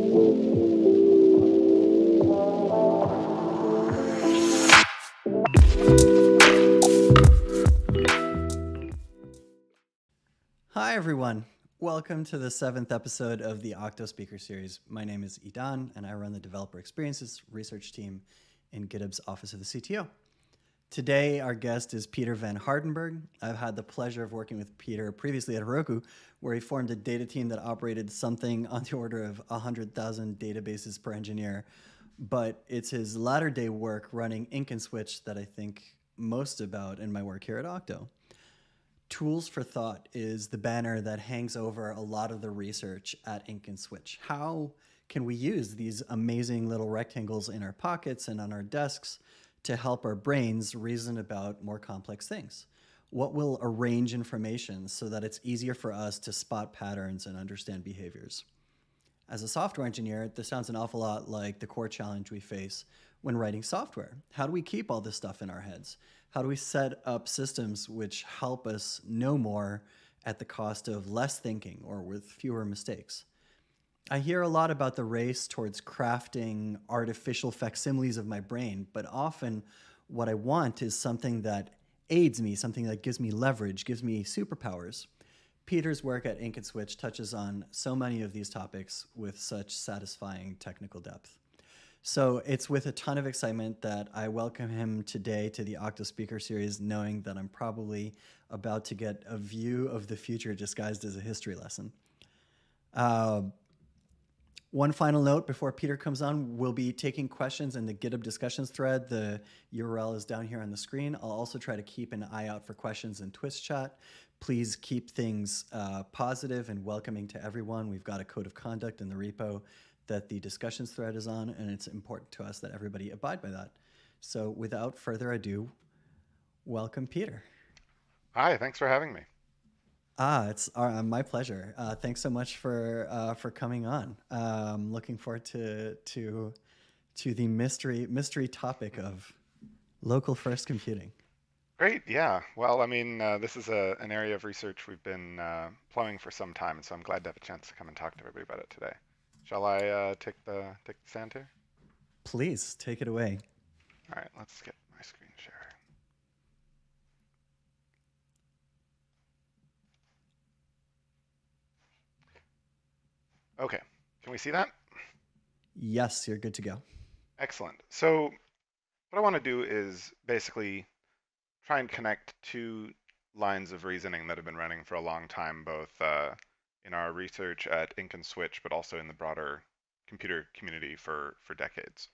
Hi, everyone. Welcome to the 7th episode of the OCTO Speaker Series. My name is Idan, and I run the Developer Experiences research team in GitHub's Office of the CTO. Today, our guest is Peter van Hardenberg. I've had the pleasure of working with Peter previously at Heroku, where he formed a data team that operated something on the order of 100,000 databases per engineer. But it's his latter-day work running Ink and Switch that I think most about in my work here at OCTO. Tools for Thought is the banner that hangs over a lot of the research at Ink and Switch. How can we use these amazing little rectangles in our pockets and on our desks to help our brains reason about more complex things? What will arrange information so that it's easier for us to spot patterns and understand behaviors? As a software engineer, this sounds an awful lot like the core challenge we face when writing software. How do we keep all this stuff in our heads? How do we set up systems which help us know more at the cost of less thinking or with fewer mistakes? I hear a lot about the race towards crafting artificial facsimiles of my brain, but often what I want is something that aids me, something that gives me leverage, gives me superpowers. Peter's work at Ink and Switch touches on so many of these topics with such satisfying technical depth. So it's with a ton of excitement that I welcome him today to the OCTO Speaker Series, knowing that I'm probably about to get a view of the future disguised as a history lesson. One final note before Peter comes on, we'll be taking questions in the GitHub discussions thread. The URL is down here on the screen. I'll also try to keep an eye out for questions in Twitch chat. Please keep things positive and welcoming to everyone. We've got a code of conduct in the repo that the discussions thread is on, and it's important to us that everybody abide by that. So without further ado, welcome, Peter. Hi, thanks for having me. It's my pleasure. Thanks so much for coming on. Looking forward to the mystery topic of local first computing. Great, yeah. Well, I mean, this is an area of research we've been plowing for some time, and so I'm glad to have a chance to come and talk to everybody about it today. Shall I take the stand here? Please, take it away. All right, let's get my screen share. Okay, can we see that? Yes, you're good to go. Excellent. So what I want to do is basically try and connect two lines of reasoning that have been running for a long time, both in our research at Ink and Switch, but also in the broader computer community for decades.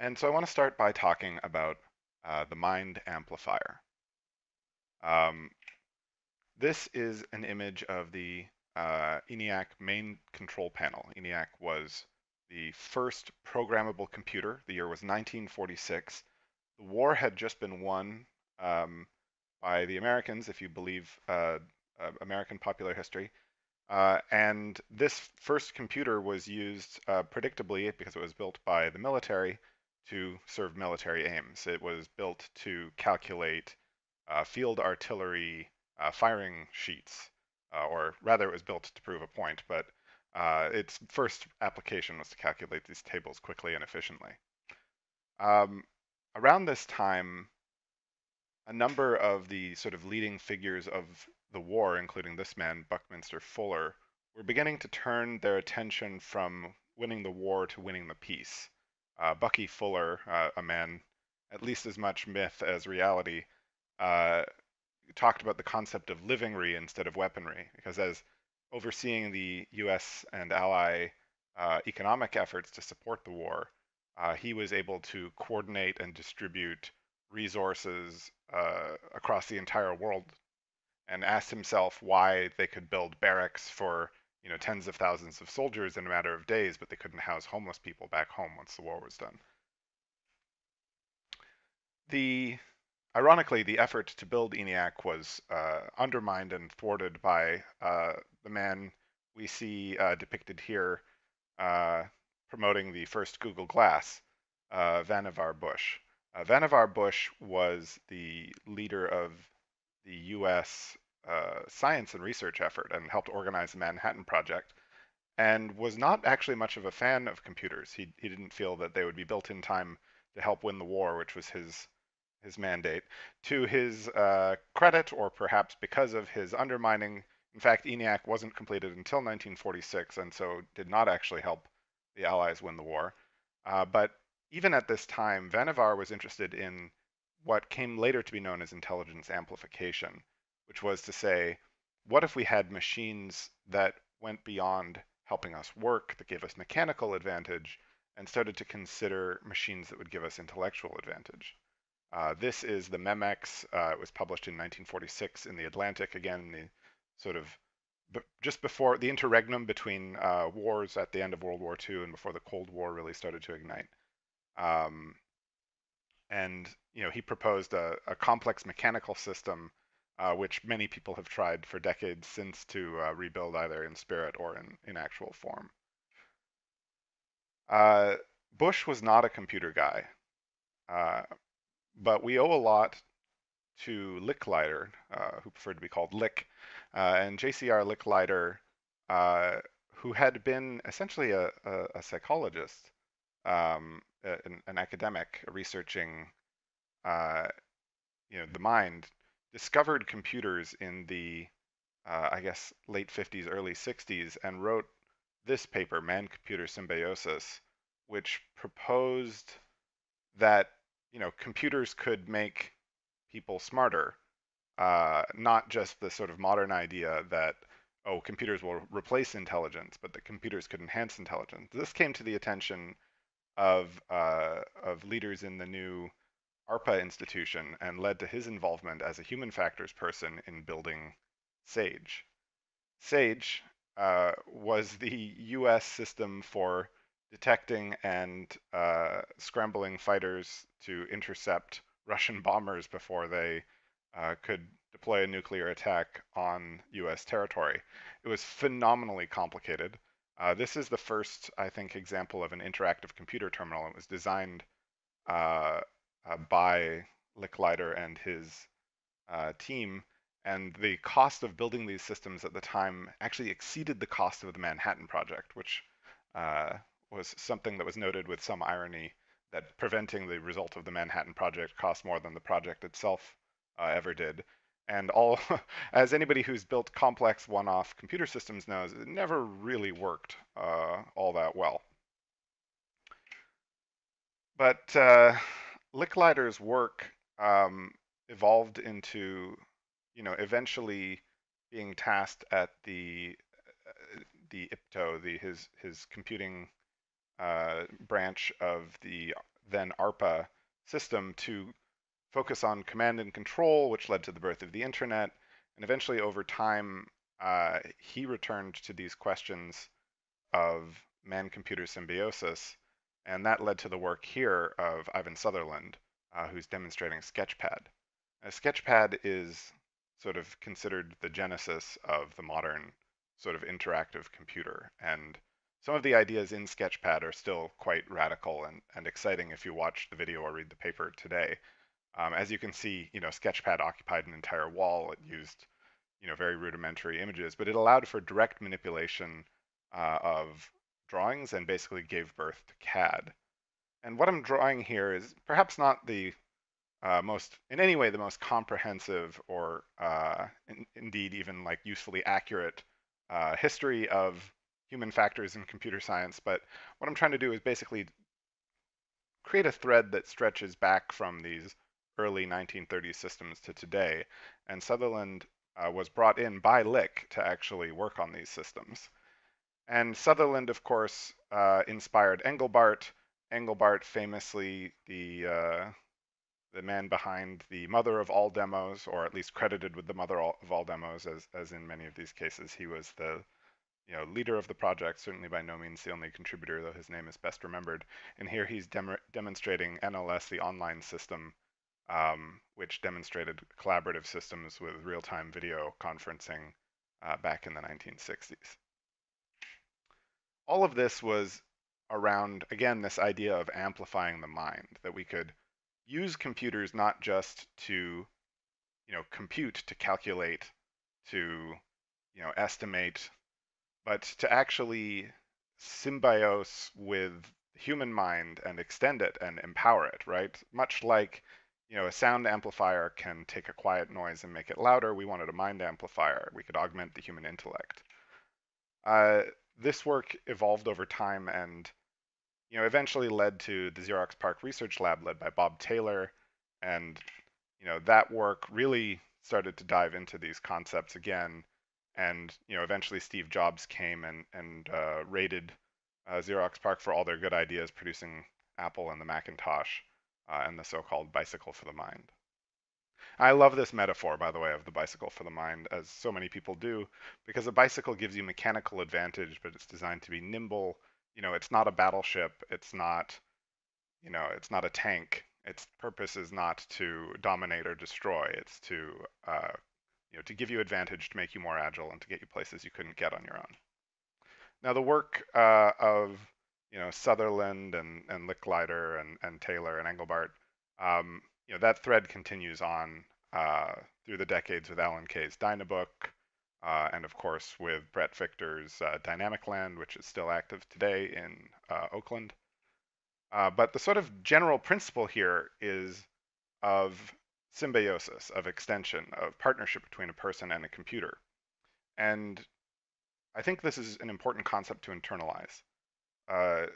And so I want to start by talking about the mind amplifier. This is an image of the ENIAC main control panel. ENIAC was the first programmable computer. The year was 1946. The war had just been won by the Americans, if you believe American popular history. And this first computer was used predictably, because it was built by the military, to serve military aims. It was built to calculate field artillery firing sheets, or rather it was built to prove a point, but its first application was to calculate these tables quickly and efficiently. Around this time, a number of the sort of leading figures of the war, including this man, Buckminster Fuller, were beginning to turn their attention from winning the war to winning the peace. Bucky Fuller, a man at least as much myth as reality, talked about the concept of livingery instead of weaponry, because as overseeing the US and ally economic efforts to support the war, he was able to coordinate and distribute resources across the entire world, and asked himself why they could build barracks for tens of thousands of soldiers in a matter of days, but they couldn't house homeless people back home once the war was done. Ironically, the effort to build ENIAC was undermined and thwarted by the man we see depicted here promoting the first Google Glass, Vannevar Bush. Vannevar Bush was the leader of the US science and research effort and helped organize the Manhattan Project. and was not actually much of a fan of computers. He didn't feel that they would be built in time to help win the war, which was his mandate. To his credit, or perhaps because of his undermining, in fact, ENIAC wasn't completed until 1946, and so did not actually help the Allies win the war. But even at this time, Vannevar was interested in what came later to be known as intelligence amplification, which was to say, what if we had machines that went beyond helping us work, that gave us mechanical advantage, and started to consider machines that would give us intellectual advantage? This is the Memex. It was published in 1946 in the Atlantic, again, the sort of just before the interregnum between wars at the end of World War II and before the Cold War really started to ignite. Um, and he proposed a complex mechanical system, which many people have tried for decades since to rebuild either in spirit or in actual form. Uh, Bush was not a computer guy, uh, but we owe a lot to Licklider, who preferred to be called Lick, and JCR Licklider, who had been essentially a psychologist, an academic researching uh, the mind, discovered computers in the I guess late 50s, early 60s, and wrote this paper, Man-Computer Symbiosis, which proposed that computers could make people smarter, not just the sort of modern idea that computers will replace intelligence, but that computers could enhance intelligence. This came to the attention of leaders in the new ARPA institution and led to his involvement as a human factors person in building SAGE. SAGE was the U.S. system for detecting and scrambling fighters to intercept Russian bombers before they could deploy a nuclear attack on U.S. territory. It was phenomenally complicated. This is the first, I think, example of an interactive computer terminal. It was designed by Licklider and his team, and the cost of building these systems at the time actually exceeded the cost of the Manhattan Project, which uh, was something that was noted with some irony that preventing the result of the Manhattan Project cost more than the project itself ever did. And all, as anybody who's built complex one-off computer systems knows, it never really worked all that well. But Licklider's work evolved into, eventually being tasked at the IPTO, his computing branch of the then ARPA system, to focus on command and control, which led to the birth of the internet. And eventually, over time, he returned to these questions of man-computer symbiosis, and that led to the work here of Ivan Sutherland, who's demonstrating Sketchpad. Sketchpad is sort of considered the genesis of the modern sort of interactive computer, and some of the ideas in Sketchpad are still quite radical and exciting if you watch the video or read the paper today. As you can see, Sketchpad occupied an entire wall. It used, very rudimentary images, but it allowed for direct manipulation of drawings and basically gave birth to CAD. And what I'm drawing here is perhaps not the in any way, the most comprehensive or indeed even like usefully accurate history of human factors in computer science. But what I'm trying to do is basically create a thread that stretches back from these early 1930s systems to today. And Sutherland was brought in by Lick to actually work on these systems. And Sutherland, of course, inspired Engelbart. Engelbart, famously the man behind the mother of all demos, or at least credited with the mother of all demos, as in many of these cases, he was the leader of the project, certainly by no means the only contributor, though his name is best remembered. And here he's demonstrating NLS, the online system, which demonstrated collaborative systems with real-time video conferencing back in the 1960s. All of this was around, again, this idea of amplifying the mind, that we could use computers not just to, compute, to calculate, to, estimate, but to actually symbiose with the human mind and extend it and empower it, right? Much like, a sound amplifier can take a quiet noise and make it louder, we wanted a mind amplifier. We could augment the human intellect. This work evolved over time and eventually led to the Xerox PARC Research Lab led by Bob Taylor. And, that work really started to dive into these concepts again. And, eventually Steve Jobs came and rated Xerox PARC for all their good ideas, producing Apple and the Macintosh and the so-called bicycle for the mind. I love this metaphor, by the way, of the bicycle for the mind, as so many people do, because a bicycle gives you mechanical advantage, but it's designed to be nimble. It's not a battleship. It's not a tank. Its purpose is not to dominate or destroy. It's to give you advantage, to make you more agile, and to get you places you couldn't get on your own. Now, the work of Sutherland and Licklider and Taylor and Engelbart, that thread continues on through the decades with Alan Kay's Dynabook, and of course with Brett Victor's Dynamic Land, which is still active today in Oakland. But the sort of general principle here is of symbiosis, of extension, of partnership between a person and a computer. And I think this is an important concept to internalize. The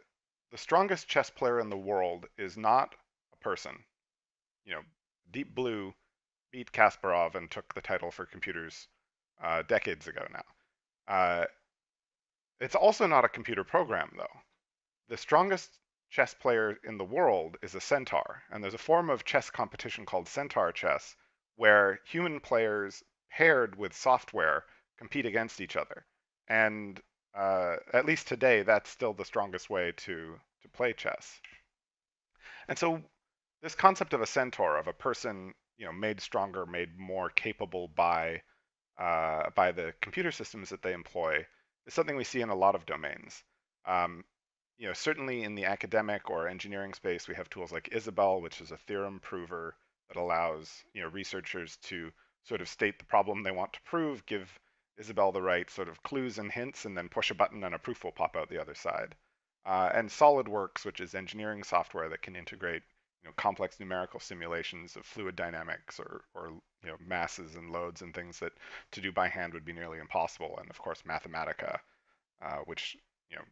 strongest chess player in the world is not a person. Deep Blue beat Kasparov and took the title for computers decades ago now. It's also not a computer program, though. The strongest chess player in the world is a centaur, and there's a form of chess competition called centaur chess, where human players paired with software compete against each other. And at least today, that's still the strongest way to play chess. And so this concept of a centaur, of a person made stronger, made more capable by the computer systems that they employ, is something we see in a lot of domains. Certainly in the academic or engineering space, we have tools like Isabelle, which is a theorem prover that allows researchers to sort of state the problem they want to prove, give Isabelle the right sort of clues and hints, and then push a button and a proof will pop out the other side. And SolidWorks, which is engineering software that can integrate complex numerical simulations of fluid dynamics or masses and loads and things that to do by hand would be nearly impossible. And of course, Mathematica, which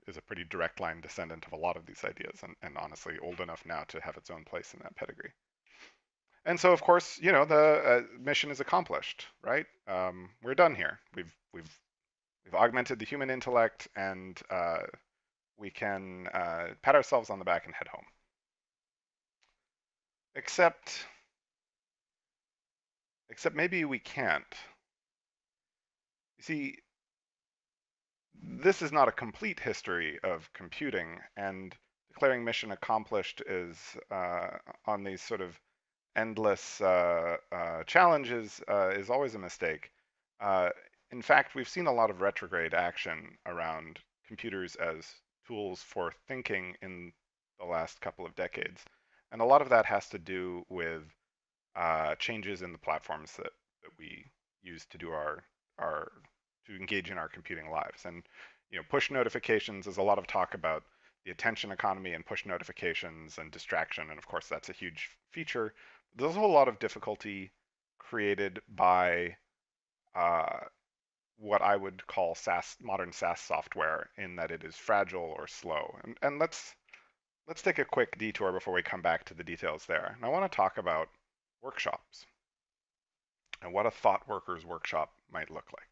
is a pretty direct line descendant of a lot of these ideas, and honestly old enough now to have its own place in that pedigree. And so, of course, the mission is accomplished, right? We're done here. We've augmented the human intellect, and we can pat ourselves on the back and head home. Except maybe we can't. You see, this is not a complete history of computing, and declaring mission accomplished is on these sort of endless challenges is always a mistake. In fact, we've seen a lot of retrograde action around computers as tools for thinking in the last couple of decades. And a lot of that has to do with changes in the platforms that we use to do to engage in our computing lives. And push notifications, there's a lot of talk about the attention economy and push notifications and distraction, and of course that's a huge feature. There's a whole lot of difficulty created by what I would call modern SaaS software, in that it is fragile or slow. And let's take a quick detour before we come back to the details there. And I want to talk about workshops and what a thought worker's workshop might look like.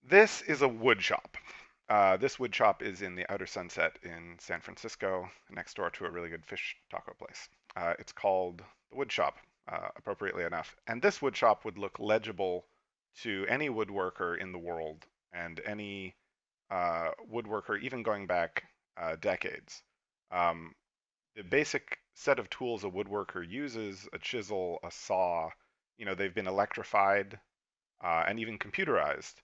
This is a wood shop. This wood shop is in the Outer Sunset in San Francisco, next door to a really good fish taco place. It's called the Wood Shop, appropriately enough. And this wood shop would look legible to any woodworker in the world, and any woodworker even going back decades. The basic set of tools a woodworker uses, a chisel, a saw, they've been electrified and even computerized.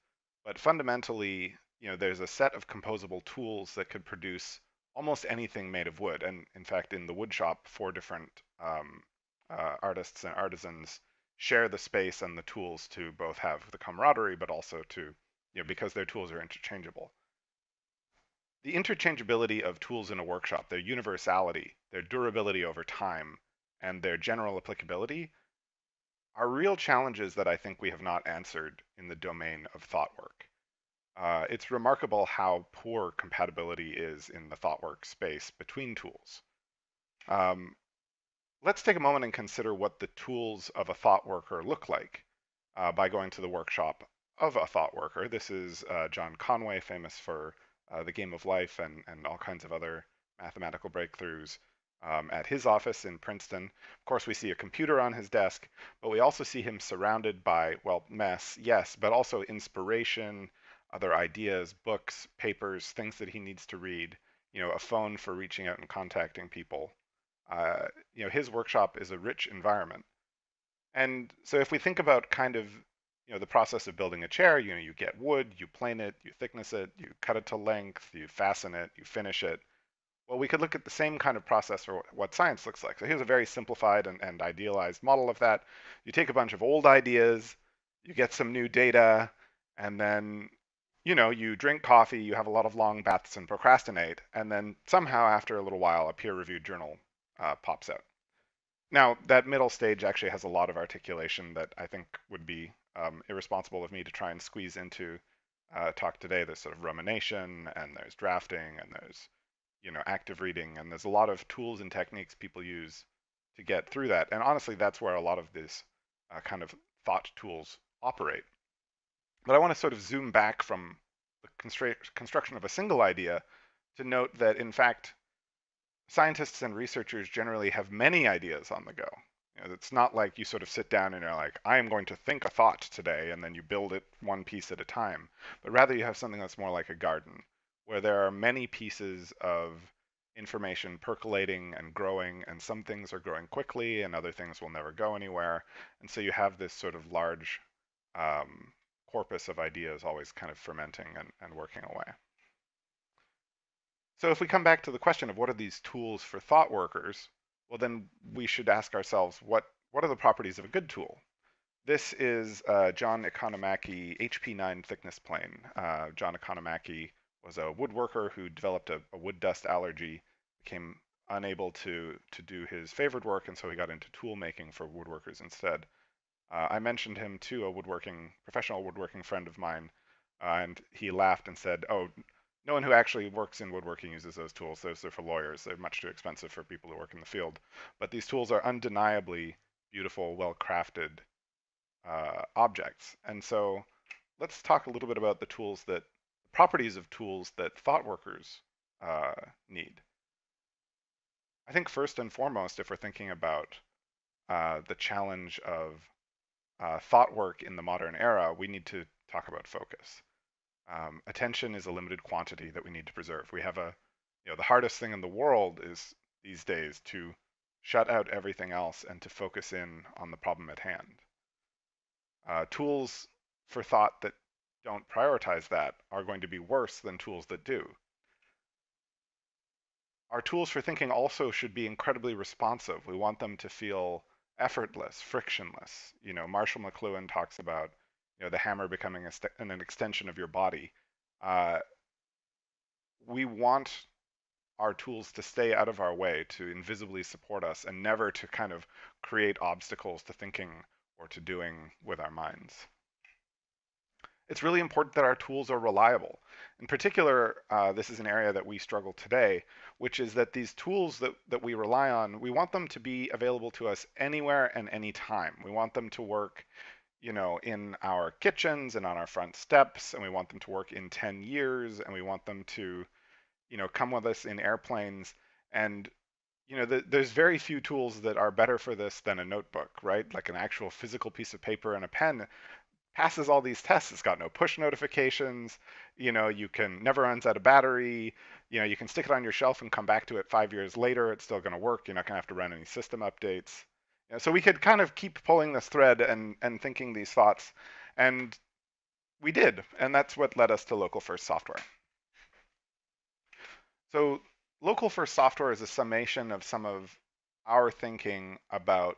But fundamentally, there's a set of composable tools that could produce almost anything made of wood. And in fact, in the wood shop, 4 different artists and artisans share the space and the tools to both have the camaraderie, but also to, because their tools are interchangeable. The interchangeability of tools in a workshop, their universality, their durability over time, and their general applicability are real challenges that I think we have not answered in the domain of thought work. It's remarkable how poor compatibility is in the thought work space between tools. Let's take a moment and consider what the tools of a thought worker look like by going to the workshop of a thought worker. This is John Conway, famous for the game of life and all kinds of other mathematical breakthroughs at his office in Princeton. Of course, we see a computer on his desk, but we also see him surrounded by, well, mess, yes, but also inspiration, other ideas, books, papers, things that he needs to read, a phone for reaching out and contacting people. His workshop is a rich environment. And so if we think about kind of, the process of building a chair, you get wood, you plane it, you thickness it, you cut it to length, you fasten it, you finish it. Well, we could look at the same kind of process for what science looks like. So here's a very simplified and idealized model of that. You take a bunch of old ideas, you get some new data, and then, you drink coffee, you have a lot of long baths and procrastinate, and then somehow after a little while, a peer-reviewed journal pops out. Now, that middle stage actually has a lot of articulation that I think would be irresponsible of me to try and squeeze into talk today. There's sort of rumination, and there's drafting, and there's active reading, and there's a lot of tools and techniques people use to get through that. And honestly, that's where a lot of these kind of thought tools operate. But I want to sort of zoom back from the construction of a single idea to note that, in fact, scientists and researchers generally have many ideas on the go. It's not like you sort of sit down and you're like, I am going to think a thought today, and then you build it one piece at a time. But rather, you have something that's more like a garden, where there are many pieces of information percolating and growing, and some things are growing quickly, and other things will never go anywhere. And so you have this sort of large corpus of ideas always kind of fermenting and working away. So if we come back to the question of what are these tools for thought workers, well, then we should ask ourselves, what are the properties of a good tool? This is John Economaki HP9 thickness plane. John Economaki was a woodworker who developed a wood dust allergy, became unable to do his favorite work, and so he got into tool making for woodworkers instead. I mentioned him to a professional woodworking friend of mine, and he laughed and said, "Oh, no one who actually works in woodworking uses those tools. Those are for lawyers. They're much too expensive for people who work in the field." But these tools are undeniably beautiful, well-crafted objects. And so let's talk a little bit about the properties of tools that thought workers need. I think first and foremost, if we're thinking about the challenge of thought work in the modern era, we need to talk about focus. Attention is a limited quantity that we need to preserve. We have the hardest thing in the world is these days to shut out everything else and to focus in on the problem at hand. Tools for thought that don't prioritize that are going to be worse than tools that do. Our tools for thinking also should be incredibly responsive. We want them to feel effortless, frictionless. Marshall McLuhan talks about the hammer becoming an extension of your body. We want our tools to stay out of our way, to invisibly support us, and never to kind of create obstacles to thinking or to doing with our minds. It's really important that our tools are reliable. In particular, this is an area that we struggle today, which is that these tools that we rely on, we want them to be available to us anywhere and anytime. We want them to work in our kitchens and on our front steps, and we want them to work in 10 years, and we want them to, come with us in airplanes. And, there's very few tools that are better for this than a notebook, right? Like an actual physical piece of paper and a pen passes all these tests. It's got no push notifications. You can never runs out of battery. You can stick it on your shelf and come back to it 5 years later. It's still going to work. You're not going to have to run any system updates. So we could kind of keep pulling this thread and thinking these thoughts, and we did, and that's what led us to local first software. So local first software is a summation of some of our thinking about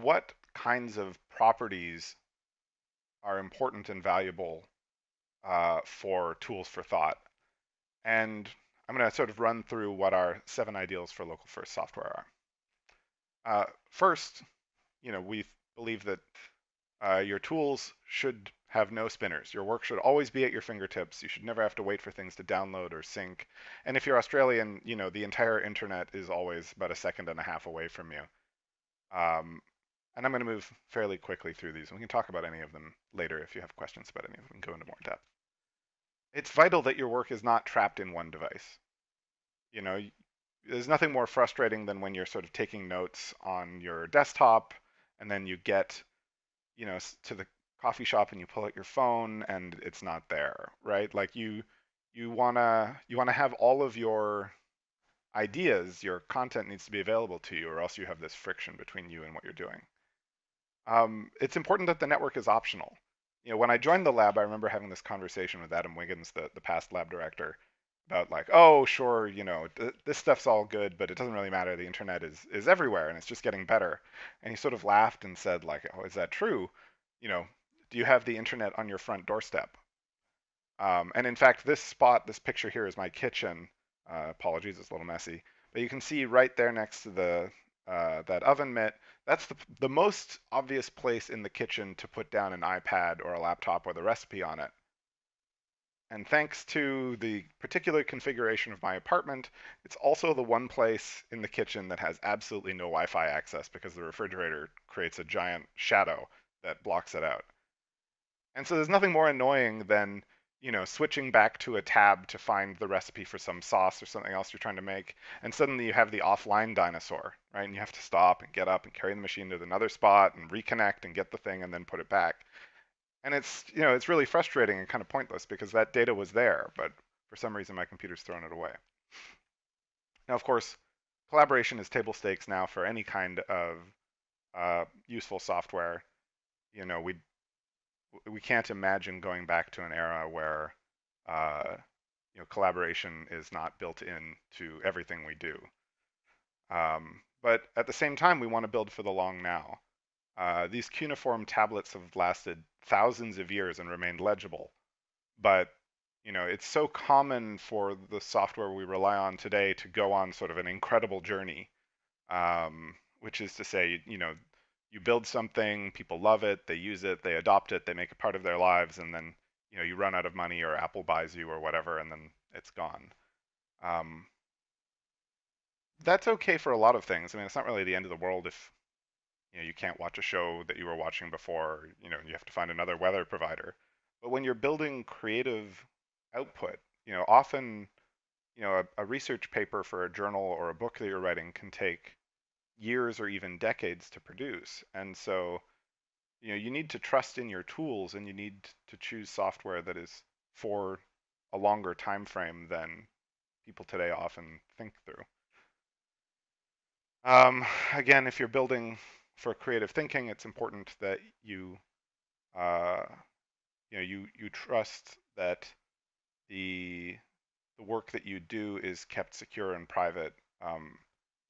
what kinds of properties are important and valuable for tools for thought. And I'm going to sort of run through what our 7 ideals for local first software are. First, we believe that your tools should have no spinners. Your work should always be at your fingertips. You should never have to wait for things to download or sync. And if you're Australian, the entire internet is always about a second and a half away from you. And I'm going to move fairly quickly through these. We can talk about any of them later if you have questions about any of them and go into more depth. It's vital that your work is not trapped in one device. There's nothing more frustrating than when you're sort of taking notes on your desktop and then you get to the coffee shop and you pull out your phone and it's not there, right? Like you wanna have all of your ideas, your content needs to be available to you, or else you have this friction between you and what you're doing. It's important that the network is optional. When I joined the lab, I remember having this conversation with Adam Wiggins, the past lab director, about like, oh, sure, this stuff's all good, but it doesn't really matter. The internet is everywhere, and it's just getting better. And he sort of laughed and said, like, oh, is that true? Do you have the internet on your front doorstep? And in fact, this picture here is my kitchen. Apologies, it's a little messy, but you can see right there next to that oven mitt. That's the most obvious place in the kitchen to put down an iPad or a laptop with a recipe on it. And thanks to the particular configuration of my apartment, it's also the one place in the kitchen that has absolutely no Wi-Fi access because the refrigerator creates a giant shadow that blocks it out. And so there's nothing more annoying than, switching back to a tab to find the recipe for some sauce or something else you're trying to make, and suddenly you have the offline dinosaur, right? And you have to stop and get up and carry the machine to another spot and reconnect and get the thing and then put it back. And it's really frustrating and kind of pointless because that data was there, but for some reason my computer's thrown it away. Now, of course, collaboration is table stakes now for any kind of useful software. We can't imagine going back to an era where collaboration is not built into everything we do. But at the same time, we want to build for the long now. These cuneiform tablets have lasted thousands of years and remained legible. But it's so common for the software we rely on today to go on sort of an incredible journey, which is to say, you build something, people love it, they use it, they adopt it, they make it part of their lives, and then you run out of money or Apple buys you or whatever, and then it's gone. That's okay for a lot of things. I mean, it's not really the end of the world if you can't watch a show that you were watching before, you have to find another weather provider. But when you're building creative output, often a research paper for a journal or a book that you're writing can take years or even decades to produce. And so, you need to trust in your tools and you need to choose software that is for a longer time frame than people today often think through. Again, if you're building for creative thinking, it's important that you trust that the work that you do is kept secure and private. And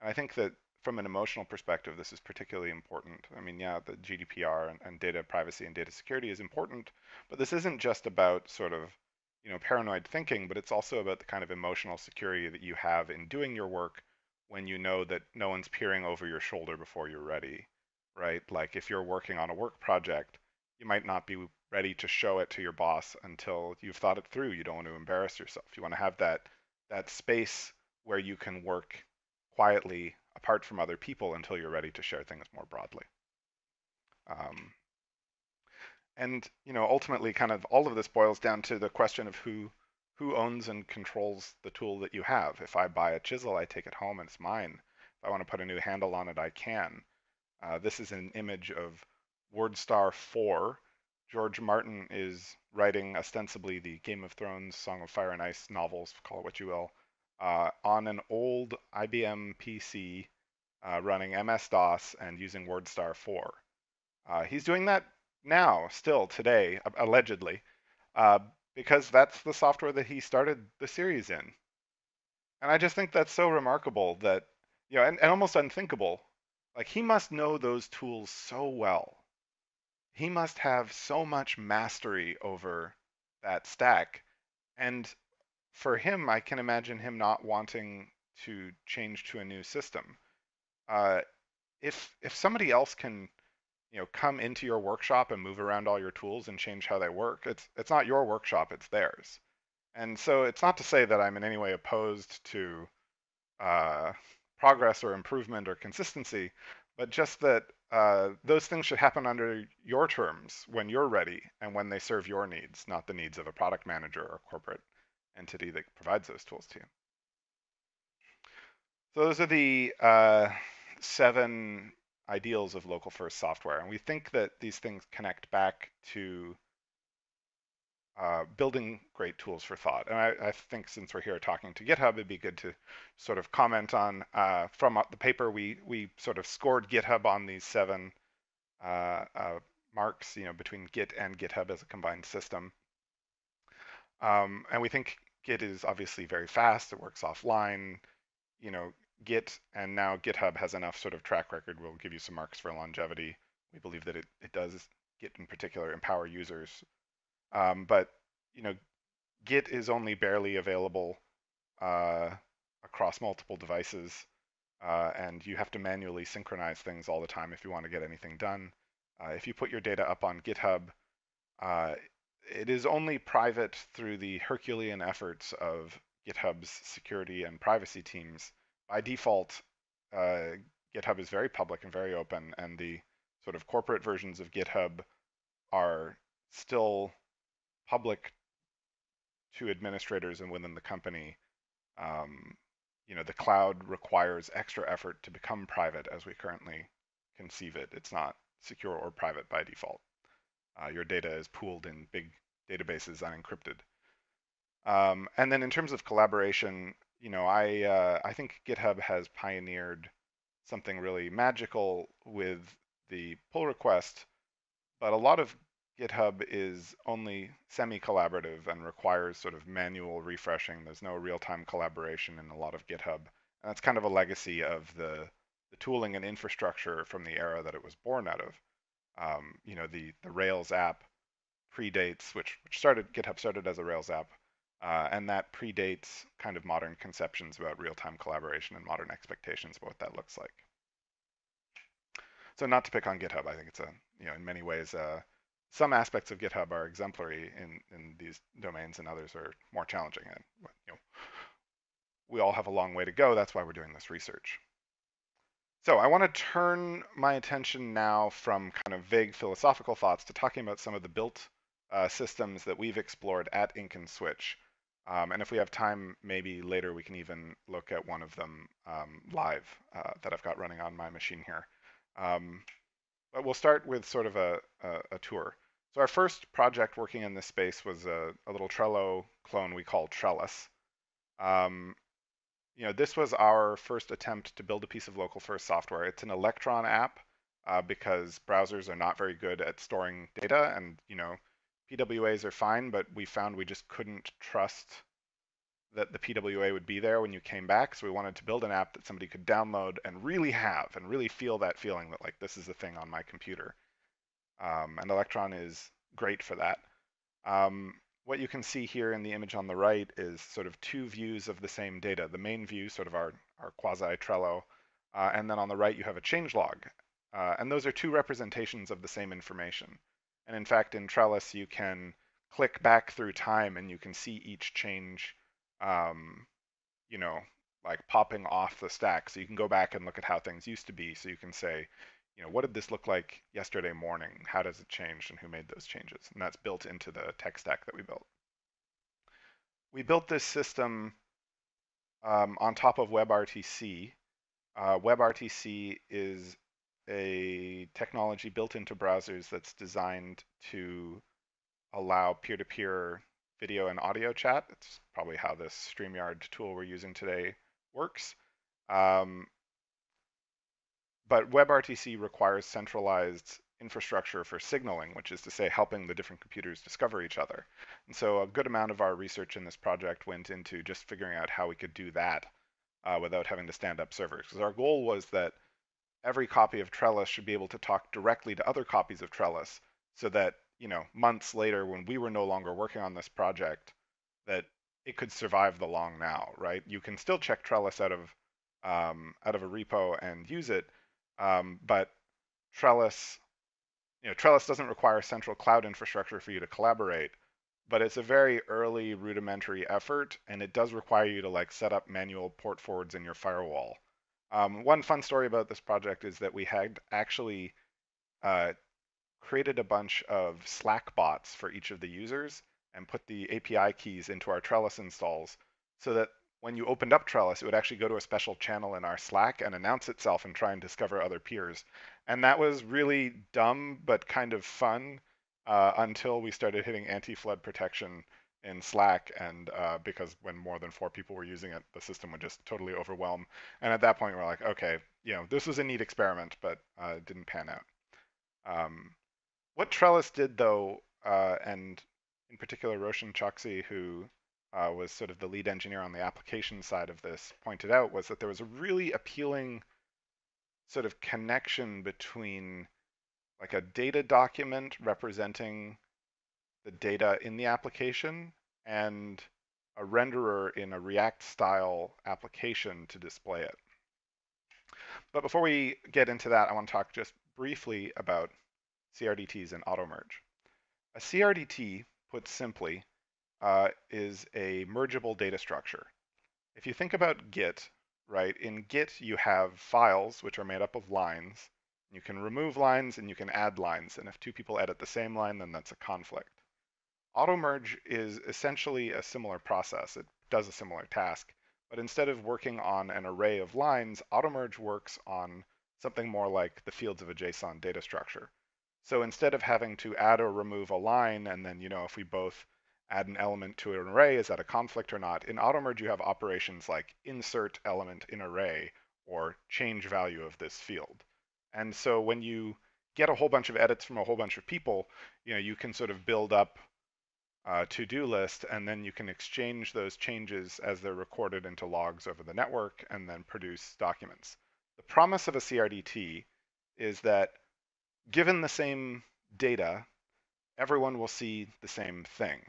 I think that from an emotional perspective, this is particularly important. I mean, yeah, the GDPR and data privacy and data security is important, but this isn't just about sort of, paranoid thinking, but it's also about the kind of emotional security that you have in doing your work when you know that no one's peering over your shoulder before you're ready, right? Like if you're working on a work project, you might not be ready to show it to your boss until you've thought it through. You don't want to embarrass yourself. You want to have that space where you can work quietly apart from other people until you're ready to share things more broadly. And ultimately, kind of all of this boils down to the question of who owns and controls the tool that you have. If I buy a chisel, I take it home and it's mine. If I want to put a new handle on it, I can. This is an image of WordStar 4. George Martin is writing ostensibly the Game of Thrones, Song of Fire and Ice novels, call it what you will, on an old IBM PC running MS-DOS and using WordStar 4. He's doing that now, still today, allegedly, because that's the software that he started the series in. And I just think that's so remarkable that, and almost unthinkable Like he must know those tools so well. He must have so much mastery over that stack. And for him, I can imagine him not wanting to change to a new system. Uh, if somebody else can, come into your workshop and move around all your tools and change how they work, it's not your workshop, it's theirs. And so it's not to say that I'm in any way opposed to uh, progress or improvement or consistency, but just that those things should happen under your terms when you're ready and when they serve your needs, not the needs of a product manager or corporate entity that provides those tools to you. So those are the 7 ideals of local first software. And we think that these things connect back to building great tools for thought. And I think since we're here talking to GitHub, it'd be good to sort of comment on from the paper, we sort of scored GitHub on these 7 marks, between Git and GitHub as a combined system. And we think Git is obviously very fast. It works offline. Git and now GitHub has enough sort of track record. We'll give you some marks for longevity. We believe that it does, Git in particular, empower users. But Git is only barely available across multiple devices, and you have to manually synchronize things all the time if you want to get anything done. If you put your data up on GitHub, uh, it is only private through the Herculean efforts of GitHub's security and privacy teams. By default, GitHub is very public and very open, and the sort of corporate versions of GitHub are still public to administrators and within the company. Um, the cloud requires extra effort to become private as we currently conceive it. It's not secure or private by default. Your data is pooled in big databases unencrypted. And then in terms of collaboration, I think GitHub has pioneered something really magical with the pull request, but a lot of GitHub is only semi-collaborative and requires sort of manual refreshing. There's no real-time collaboration in a lot of GitHub. And that's kind of a legacy of the tooling and infrastructure from the era that it was born out of. The Rails app predates, which GitHub started as a Rails app, and that predates kind of modern conceptions about real-time collaboration and modern expectations about what that looks like. So not to pick on GitHub, I think it's in many ways, some aspects of GitHub are exemplary in these domains, and others are more challenging. And we all have a long way to go. That's why we're doing this research. So I want to turn my attention now from kind of vague philosophical thoughts to talking about some of the built systems that we've explored at Ink and Switch. And if we have time, maybe later we can even look at one of them live that I've got running on my machine here. But we'll start with sort of a tour. So our first project working in this space was a little Trello clone we call Trellis. This was our first attempt to build a piece of local first software. It's an Electron app because browsers are not very good at storing data, and PWAs are fine, but we found we just couldn't trust that the PWA would be there when you came back. So we wanted to build an app that somebody could download and really have and really feel that feeling that like this is the thing on my computer. And Electron is great for that. What you can see here in the image on the right is sort of 2 views of the same data. The main view, sort of our quasi Trello, and then on the right you have a changelog. And those are 2 representations of the same information. And in fact, in Trellis, you can click back through time and you can see each change, like popping off the stack. So you can go back and look at how things used to be. So you can say, what did this look like yesterday morning? How does it change and who made those changes? And that's built into the tech stack that we built. We built this system on top of WebRTC. WebRTC is a technology built into browsers that's designed to allow peer-to-peer video and audio chat. It's probably how this StreamYard tool we're using today works. But WebRTC requires centralized infrastructure for signaling, which is to say helping the different computers discover each other. And so a good amount of our research in this project went into just figuring out how we could do that without having to stand up servers. Because our goal was that every copy of Trellis should be able to talk directly to other copies of Trellis so that, months later when we were no longer working on this project, that it could survive the long now, right? You can still check Trellis out of a repo and use it, but Trellis, Trellis doesn't require central cloud infrastructure for you to collaborate, but it's a very early rudimentary effort, and it does require you to like set up manual port forwards in your firewall. One fun story about this project is that we had actually uh, created a bunch of Slack bots for each of the users and put the API keys into our Trellis installs so that when you opened up Trellis, it would actually go to a special channel in our Slack and announce itself and try and discover other peers. And that was really dumb, but kind of fun until we started hitting anti-flood protection in Slack, and because when more than 4 people were using it, the system would just totally overwhelm. And at that point, we're like, okay, this was a neat experiment, but it didn't pan out. What Trellis did, though, and in particular Roshan Chokshi, who was sort of the lead engineer on the application side of this, pointed out was that there was a really appealing sort of connection between like a data document representing the data in the application and a renderer in a React style application to display it. But before we get into that, I want to talk just briefly about CRDTs and Automerge. A CRDT, put simply, is a mergeable data structure. If you think about Git, right, in Git you have files which are made up of lines. You can remove lines and you can add lines, and if 2 people edit the same line, then that's a conflict. Automerge is essentially a similar process. It does a similar task, but instead of working on an array of lines, Automerge works on something more like the fields of a JSON data structure. So instead of having to add or remove a line, and then, if we both add an element to an array, is that a conflict or not? In Automerge, you have operations like insert element in array or change value of this field. And so when you get a whole bunch of edits from a whole bunch of people, you can sort of build up a to-do list, and then you can exchange those changes as they're recorded into logs over the network and then produce documents. The promise of a CRDT is that given the same data, everyone will see the same thing.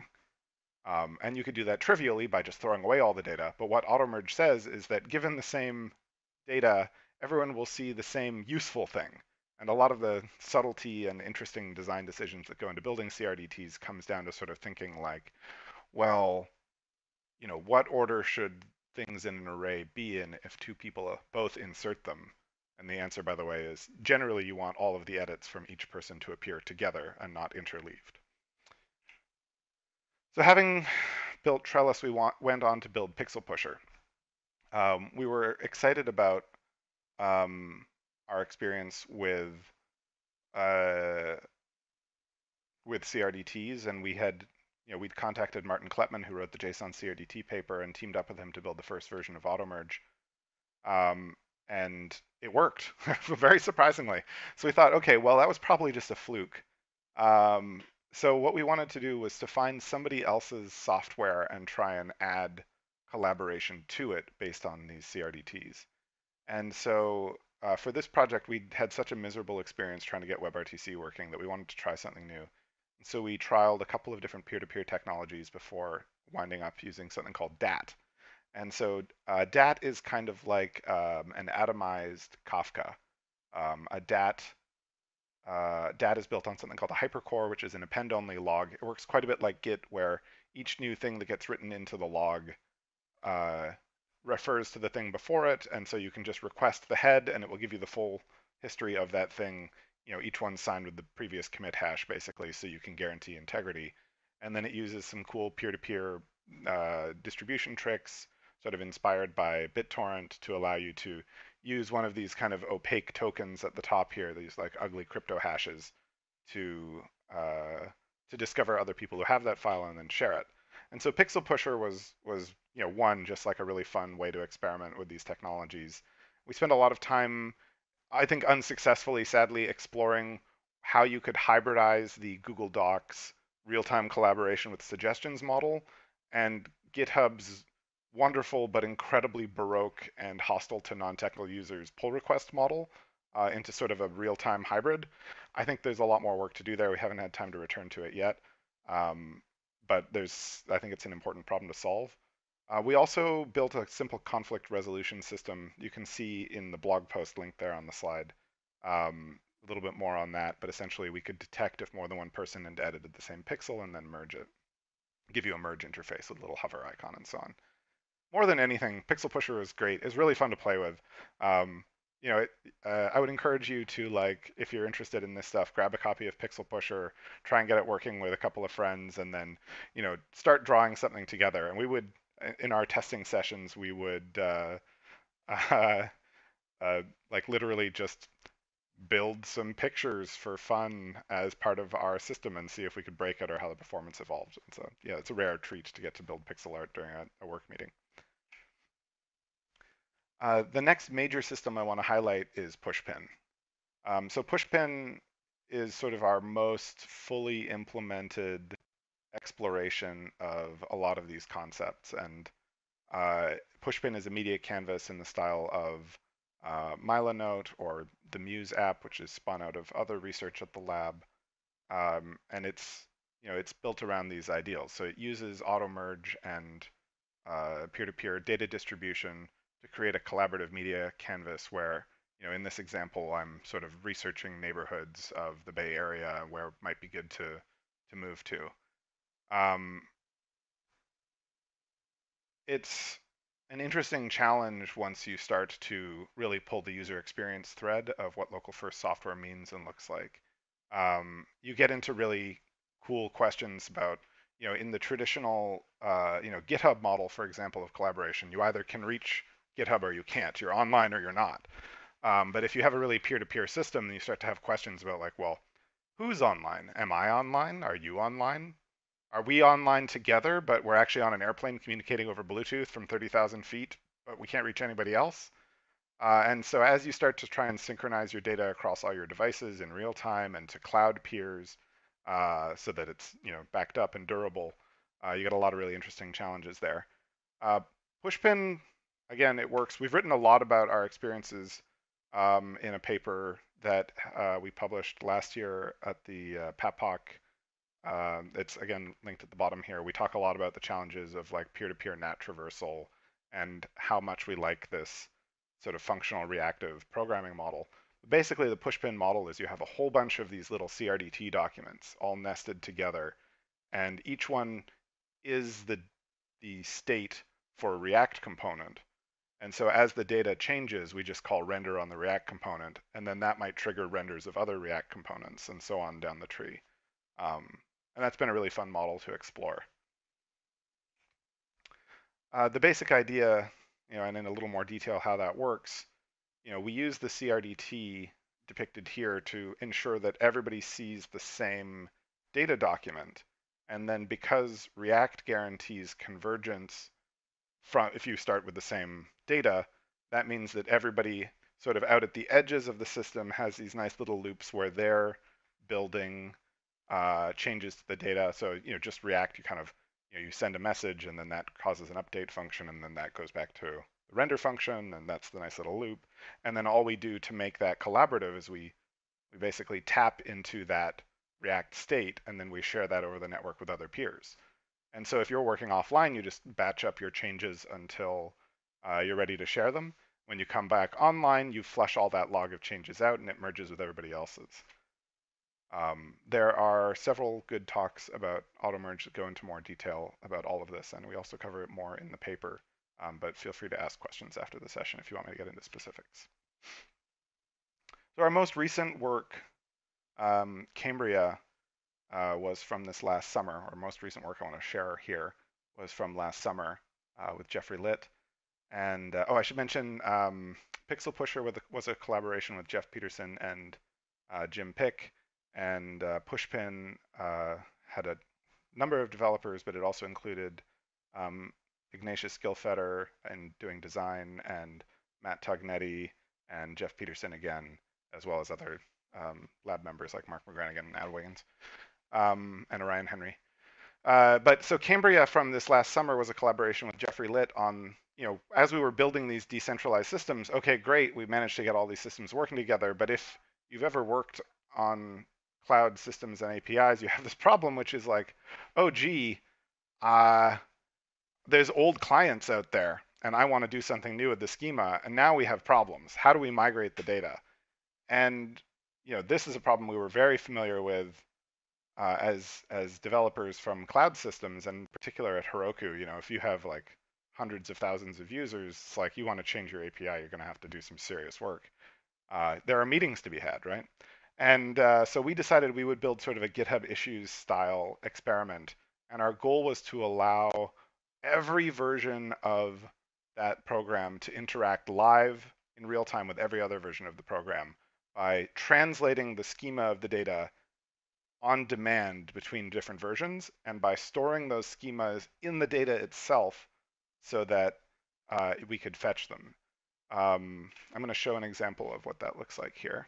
And you could do that trivially by just throwing away all the data. But what Automerge says is that given the same data, everyone will see the same useful thing. And a lot of the subtlety and interesting design decisions that go into building CRDTs comes down to sort of thinking like, well, what order should things in an array be in if 2 people both insert them? And the answer, by the way, is generally you want all of the edits from each person to appear together and not interleaved. So having built Trellis, we went on to build Pixel Pusher. We were excited about our experience with CRDTs, and we'd contacted Martin Kleppmann, who wrote the JSON CRDT paper, and teamed up with him to build the first version of Automerge. And it worked, very surprisingly. So we thought, okay, well, that was probably just a fluke. So what we wanted to do was to find somebody else's software and try and add collaboration to it based on these CRDTs. And so for this project, we had such a miserable experience trying to get WebRTC working that we wanted to try something new. And so we trialed a couple of different peer-to-peer technologies before winding up using something called DAT. And so DAT is kind of like an atomized Kafka. A DAT is built on something called a hypercore, which is an append-only log. It works quite a bit like Git, where each new thing that gets written into the log refers to the thing before it, and so you can just request the head, and it will give you the full history of that thing. Each one signed with the previous commit hash, basically, so you can guarantee integrity. And then it uses some cool peer-to-peer distribution tricks, sort of inspired by BitTorrent, to allow you to use one of these kind of opaque tokens at the top here, these like ugly crypto hashes, to discover other people who have that file and then share it. And so Pixel Pusher was one, just like a really fun way to experiment with these technologies. We spent a lot of time, I think unsuccessfully, sadly, exploring how you could hybridize the Google Docs real-time collaboration with suggestions model and GitHub's wonderful but incredibly baroque and hostile to non-technical users pull request model. into sort of a real-time hybrid. I think there's a lot more work to do there. We haven't had time to return to it yet, but I think it's an important problem to solve. We also built a simple conflict resolution system. You can see in the blog post link there on the slide a little bit more on that, but essentially we could detect if more than one person had edited the same pixel and then merge it, give you a merge interface with a little hover icon and so on. More than anything, Pixel Pusher is great. It's really fun to play with. Um, I would encourage you to, like, if you're interested in this stuff, grab a copy of Pixel Pusher, try and get it working with a couple of friends, and then, start drawing something together. And we would, in our testing sessions, we would uh, like literally just build some pictures for fun as part of our system and see if we could break it or how the performance evolved. And so, yeah, it's a rare treat to get to build pixel art during a work meeting. The next major system I want to highlight is Pushpin. So Pushpin is sort of our most fully implemented exploration of a lot of these concepts. And Pushpin is a media canvas in the style of Milanote or the Muse app, which is spun out of other research at the lab. And it's built around these ideals. So it uses Automerge and peer-to-peer data distribution to create a collaborative media canvas where, in this example, I'm sort of researching neighborhoods of the Bay Area where it might be good to move to. It's an interesting challenge once you start to really pull the user experience thread of what local first software means and looks like. You get into really cool questions about, in the traditional, GitHub model, for example, of collaboration, you either can reach GitHub or you can't. You're online or you're not. But if you have a really peer-to-peer system, then you start to have questions about, like, well, who's online? Am I online? Are you online? Are we online together, but we're actually on an airplane communicating over Bluetooth from 30,000 feet, but we can't reach anybody else? And so as you start to try and synchronize your data across all your devices in real time and to cloud peers so that it's backed up and durable, you get a lot of really interesting challenges there. Pushpin, again, it works. We've written a lot about our experiences in a paper that we published last year at the PAPOC. It's, again, linked at the bottom here. We talk a lot about the challenges of, like, peer-to-peer NAT traversal and how much we like this sort of functional reactive programming model. Basically, the Pushpin model is you have a whole bunch of these little CRDT documents all nested together, and each one is the state for a React component. And so as the data changes, we just call render on the React component, and then that might trigger renders of other React components and so on down the tree. And that's been a really fun model to explore. The basic idea, and in a little more detail how that works, we use the CRDT depicted here to ensure that everybody sees the same data document. And then because React guarantees convergence if you start with the same data, that means that everybody sort of out at the edges of the system has these nice little loops where they're building changes to the data. So, just React, you kind of, you send a message and then that causes an update function and then that goes back to the render function and that's the nice little loop. And then all we do to make that collaborative is we basically tap into that React state and then we share that over the network with other peers. And so if you're working offline, you just batch up your changes until you're ready to share them. When you come back online, you flush all that log of changes out and it merges with everybody else's. There are several good talks about Automerge that go into more detail about all of this, and we also cover it more in the paper. But feel free to ask questions after the session if you want me to get into specifics. So our most recent work, Cambria, was from this last summer. Our most recent work I want to share here was from last summer with Jeffrey Litt. And I should mention Pixel Pusher was a collaboration with Jeff Peterson and Jim Pick. And Pushpin had a number of developers, but it also included Ignatius Gilfetter in doing design, and Matt Tognetti, and Jeff Peterson again, as well as other lab members like Mark McGranagan and Ad Wiggins, and Orion Henry. But so Cambria from this last summer was a collaboration with Jeffrey Litt on as we were building these decentralized systems, okay, great, we managed to get all these systems working together. But if you've ever worked on cloud systems and APIs, you have this problem, which is like, oh, gee, uh, there's old clients out there, and I want to do something new with the schema, and now we have problems. How do we migrate the data? And this is a problem we were very familiar with as developers from cloud systems, and in particular at Heroku. If you have like hundreds of thousands of users, it's like you want to change your API, you're going to have to do some serious work. There are meetings to be had, right? And so we decided we would build sort of a GitHub issues style experiment. And our goal was to allow every version of that program to interact live in real time with every other version of the program by translating the schema of the data on demand between different versions, and by storing those schemas in the data itself so that we could fetch them. I'm going to show an example of what that looks like here.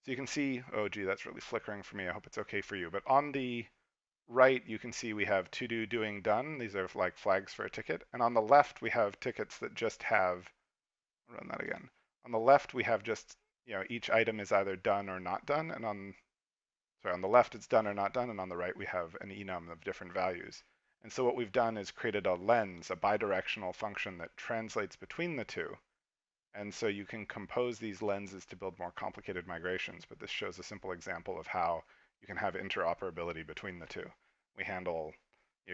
So you can see, oh gee, that's really flickering for me. I hope it's okay for you. But on the right, you can see we have to do, doing, done. These are like flags for a ticket. And on the left, we have tickets that just have, I'll run that again. On the left, we have just, each item is either done or not done. And on the left, it's done or not done. And on the right, we have an enum of different values. And so what we've done is created a lens, a bidirectional function that translates between the two. And so you can compose these lenses to build more complicated migrations, but this shows a simple example of how you can have interoperability between the two. We handle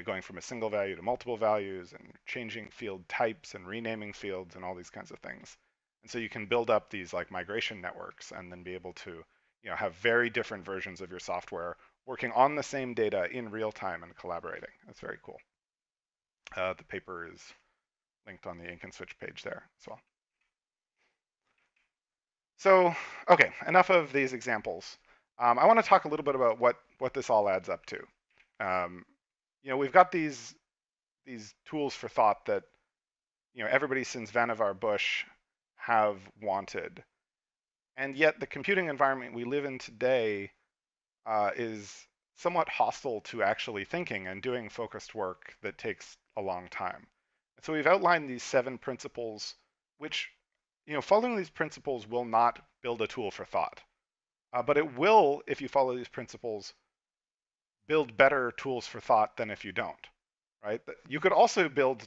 going from a single value to multiple values, and changing field types and renaming fields and all these kinds of things. And so you can build up these like migration networks and then be able to have very different versions of your software working on the same data in real time and collaborating. That's very cool. The paper is linked on the Ink and Switch page there as well. So, okay, enough of these examples. I want to talk a little bit about what this all adds up to. We've got these tools for thought that everybody since Vannevar Bush have wanted, and yet the computing environment we live in today is somewhat hostile to actually thinking and doing focused work that takes a long time. And so we've outlined these 7 principles, which following these principles will not build a tool for thought, but it will, if you follow these principles, build better tools for thought than if you don't, right? You could also build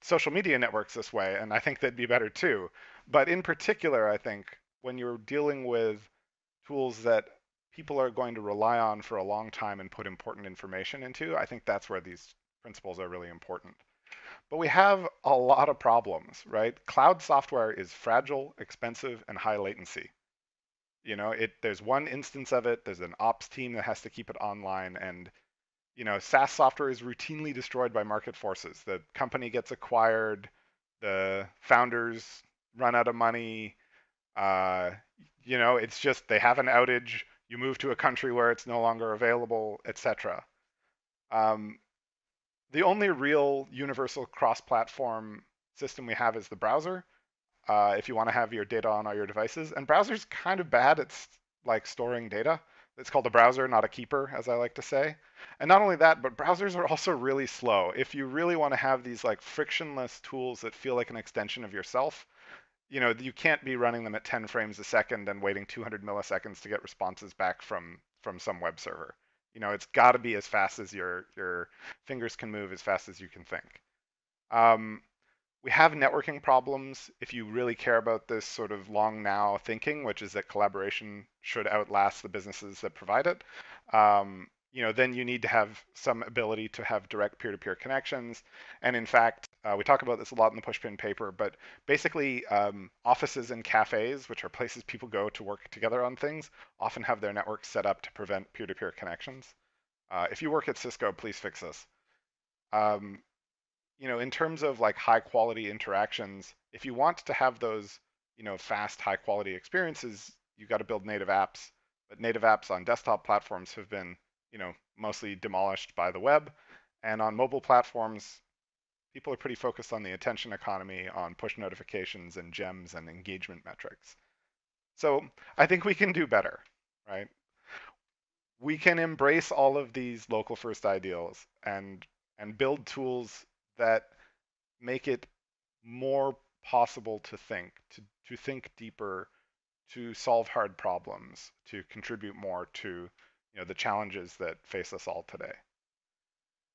social media networks this way, and I think that'd be better too. But in particular, I think when you're dealing with tools that people are going to rely on for a long time and put important information into, I think that's where these principles are really important. But we have a lot of problems, right? Cloud software is fragile, expensive, and high latency. There's one instance of it, there's an ops team that has to keep it online, and SaaS software is routinely destroyed by market forces. The company gets acquired, the founders run out of money. It's just they have an outage. You move to a country where it's no longer available, etc. The only real universal cross-platform system we have is the browser. If you want to have your data on all your devices, and browser's kind of bad at like storing data. It's called a browser, not a keeper, as I like to say. And not only that, but browsers are also really slow. If you really want to have these like frictionless tools that feel like an extension of yourself, you can't be running them at 10 frames a second and waiting 200 milliseconds to get responses back from some web server. It's got to be as fast as your fingers can move, as fast as you can think. We have networking problems if you really care about this sort of long now thinking, which is that collaboration should outlast the businesses that provide it. Then you need to have some ability to have direct peer-to-peer connections. And in fact, we talk about this a lot in the Pushpin paper, but basically offices and cafes, which are places people go to work together on things, often have their networks set up to prevent peer-to-peer connections. If you work at Cisco, please fix this. In terms of like high quality interactions, if you want to have those, fast, high quality experiences, you've got to build native apps. But native apps on desktop platforms have been, mostly demolished by the web. And on mobile platforms, people are pretty focused on the attention economy, on push notifications and gems and engagement metrics. So I think we can do better, right? We can embrace all of these local first ideals and build tools that make it more possible to think deeper, to solve hard problems, to contribute more to the challenges that face us all today.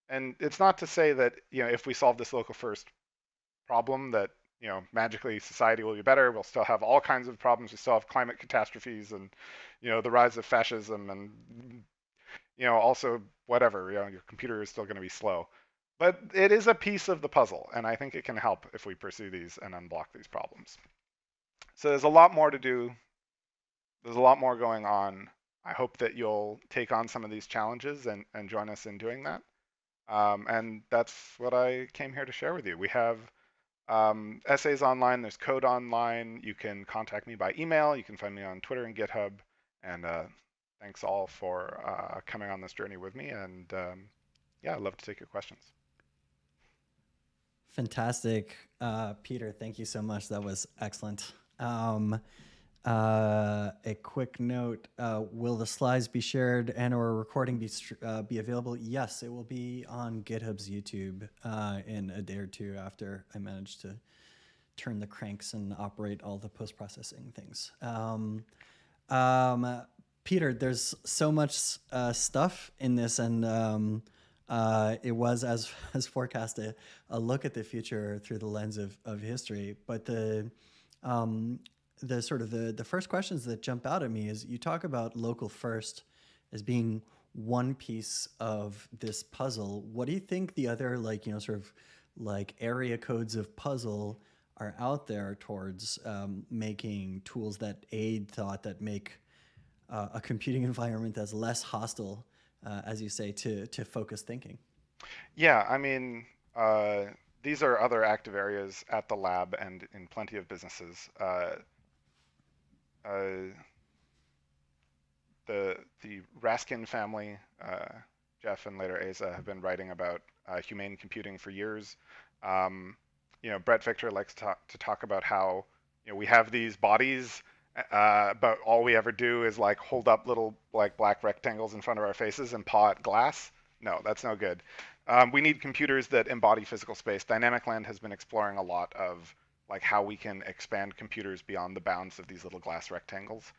And it's not to say that if we solve this local first problem that magically society will be better. We'll still have all kinds of problems. We still have climate catastrophes and the rise of fascism and also whatever. Your computer is still going to be slow. But it is a piece of the puzzle, and I think it can help if we pursue these and unblock these problems. So there's a lot more to do. There's a lot more going on. I hope that you'll take on some of these challenges and join us in doing that. And that's what I came here to share with you. We have essays online, there's code online. You can contact me by email. You can find me on Twitter and GitHub. And thanks all for coming on this journey with me. And yeah, I'd love to take your questions. Fantastic. Peter, thank you so much. That was excellent. A quick note, will the slides be shared and or recording be available? Yes, it will be on GitHub's YouTube in a day or two after I manage to turn the cranks and operate all the post-processing things. Peter, there's so much stuff in this, and it was, as forecast, a look at the future through the lens of history. But the sort of the first questions that jump out at me is you talk about local first as being one piece of this puzzle. What do you think the other sort of like area codes of puzzle are out there towards making tools that aid thought, that make a computing environment that's less hostile, as you say, to focused thinking? Yeah, I mean, these are other active areas at the lab and in plenty of businesses. The Raskin family, Jeff and later Asa, have been writing about humane computing for years. Brett Victor likes to talk about how we have these bodies, but all we ever do is like hold up little like black rectangles in front of our faces and paw at glass. No, that's no good. We need computers that embody physical space. Dynamic Land has been exploring a lot of like how we can expand computers beyond the bounds of these little glass rectangles.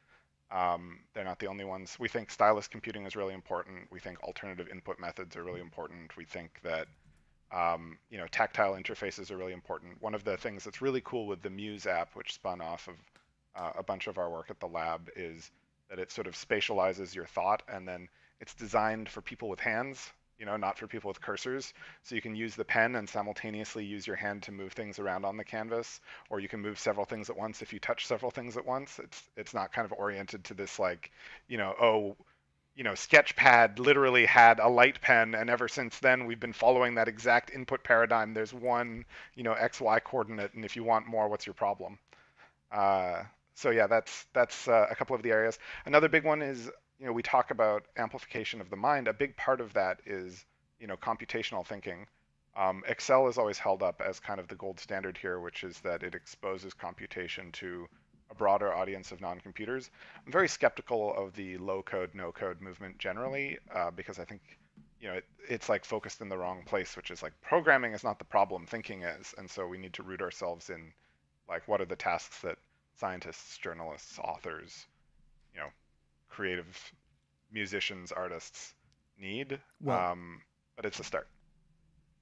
They're not the only ones. We think stylus computing is really important. We think alternative input methods are really important. We think that tactile interfaces are really important. One of the things that's really cool with the Muse app, which spun off of a bunch of our work at the lab, is that it sort of spatializes your thought, and then it's designed for people with hands, not for people with cursors. So you can use the pen and simultaneously use your hand to move things around on the canvas, or you can move several things at once if you touch several things at once. It's not kind of oriented to this like, Sketchpad literally had a light pen, and ever since then we've been following that exact input paradigm. There's one, XY coordinate, and if you want more, what's your problem? So yeah, that's a couple of the areas. Another big one is, we talk about amplification of the mind. A big part of that is, computational thinking. Excel is always held up as kind of the gold standard here, which is that it exposes computation to a broader audience of non-computers. I'm very skeptical of the low-code, no-code movement generally, because I think, it's like focused in the wrong place, which is like programming is not the problem, thinking is. And so we need to root ourselves in, like, what are the tasks that scientists, journalists, authors, creative musicians, artists need. Well, But it's a start.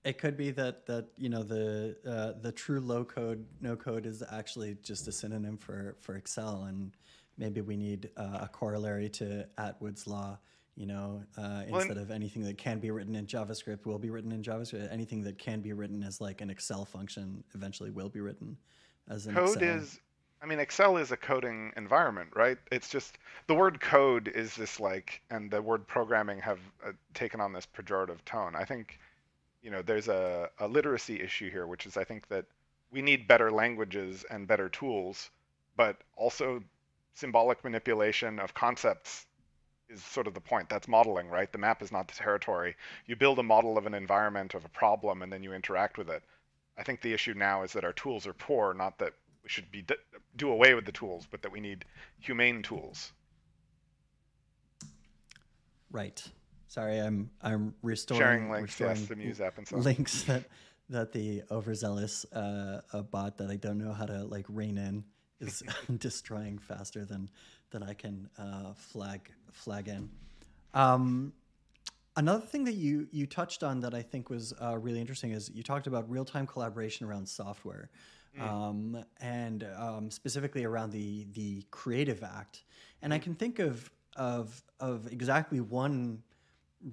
it could be that the true low code no code is actually just a synonym for Excel, and maybe we need a corollary to Atwood's law. Instead of anything that can be written in JavaScript will be written in JavaScript. Anything that can be written as like an Excel function eventually will be written as an Code Excel. is, I mean, Excel is a coding environment, right? It's just the word code is this like, and the word programming have taken on this pejorative tone. I think, there's a literacy issue here, which is I think that we need better languages and better tools, but also symbolic manipulation of concepts is sort of the point. That's modeling, right? The map is not the territory. You build a model of an environment, of a problem, and then you interact with it. I think the issue now is that our tools are poor, not that we should do away with the tools, but that we need humane tools. Right. Sorry, I'm Sharing restoring links, yes, the Muse app and so on. links that the overzealous bot that I don't know how to like rein in is destroying faster than I can flag in. Another thing that you touched on that I think was really interesting is you talked about real-time collaboration around software, and specifically around the creative act. And I can think of exactly one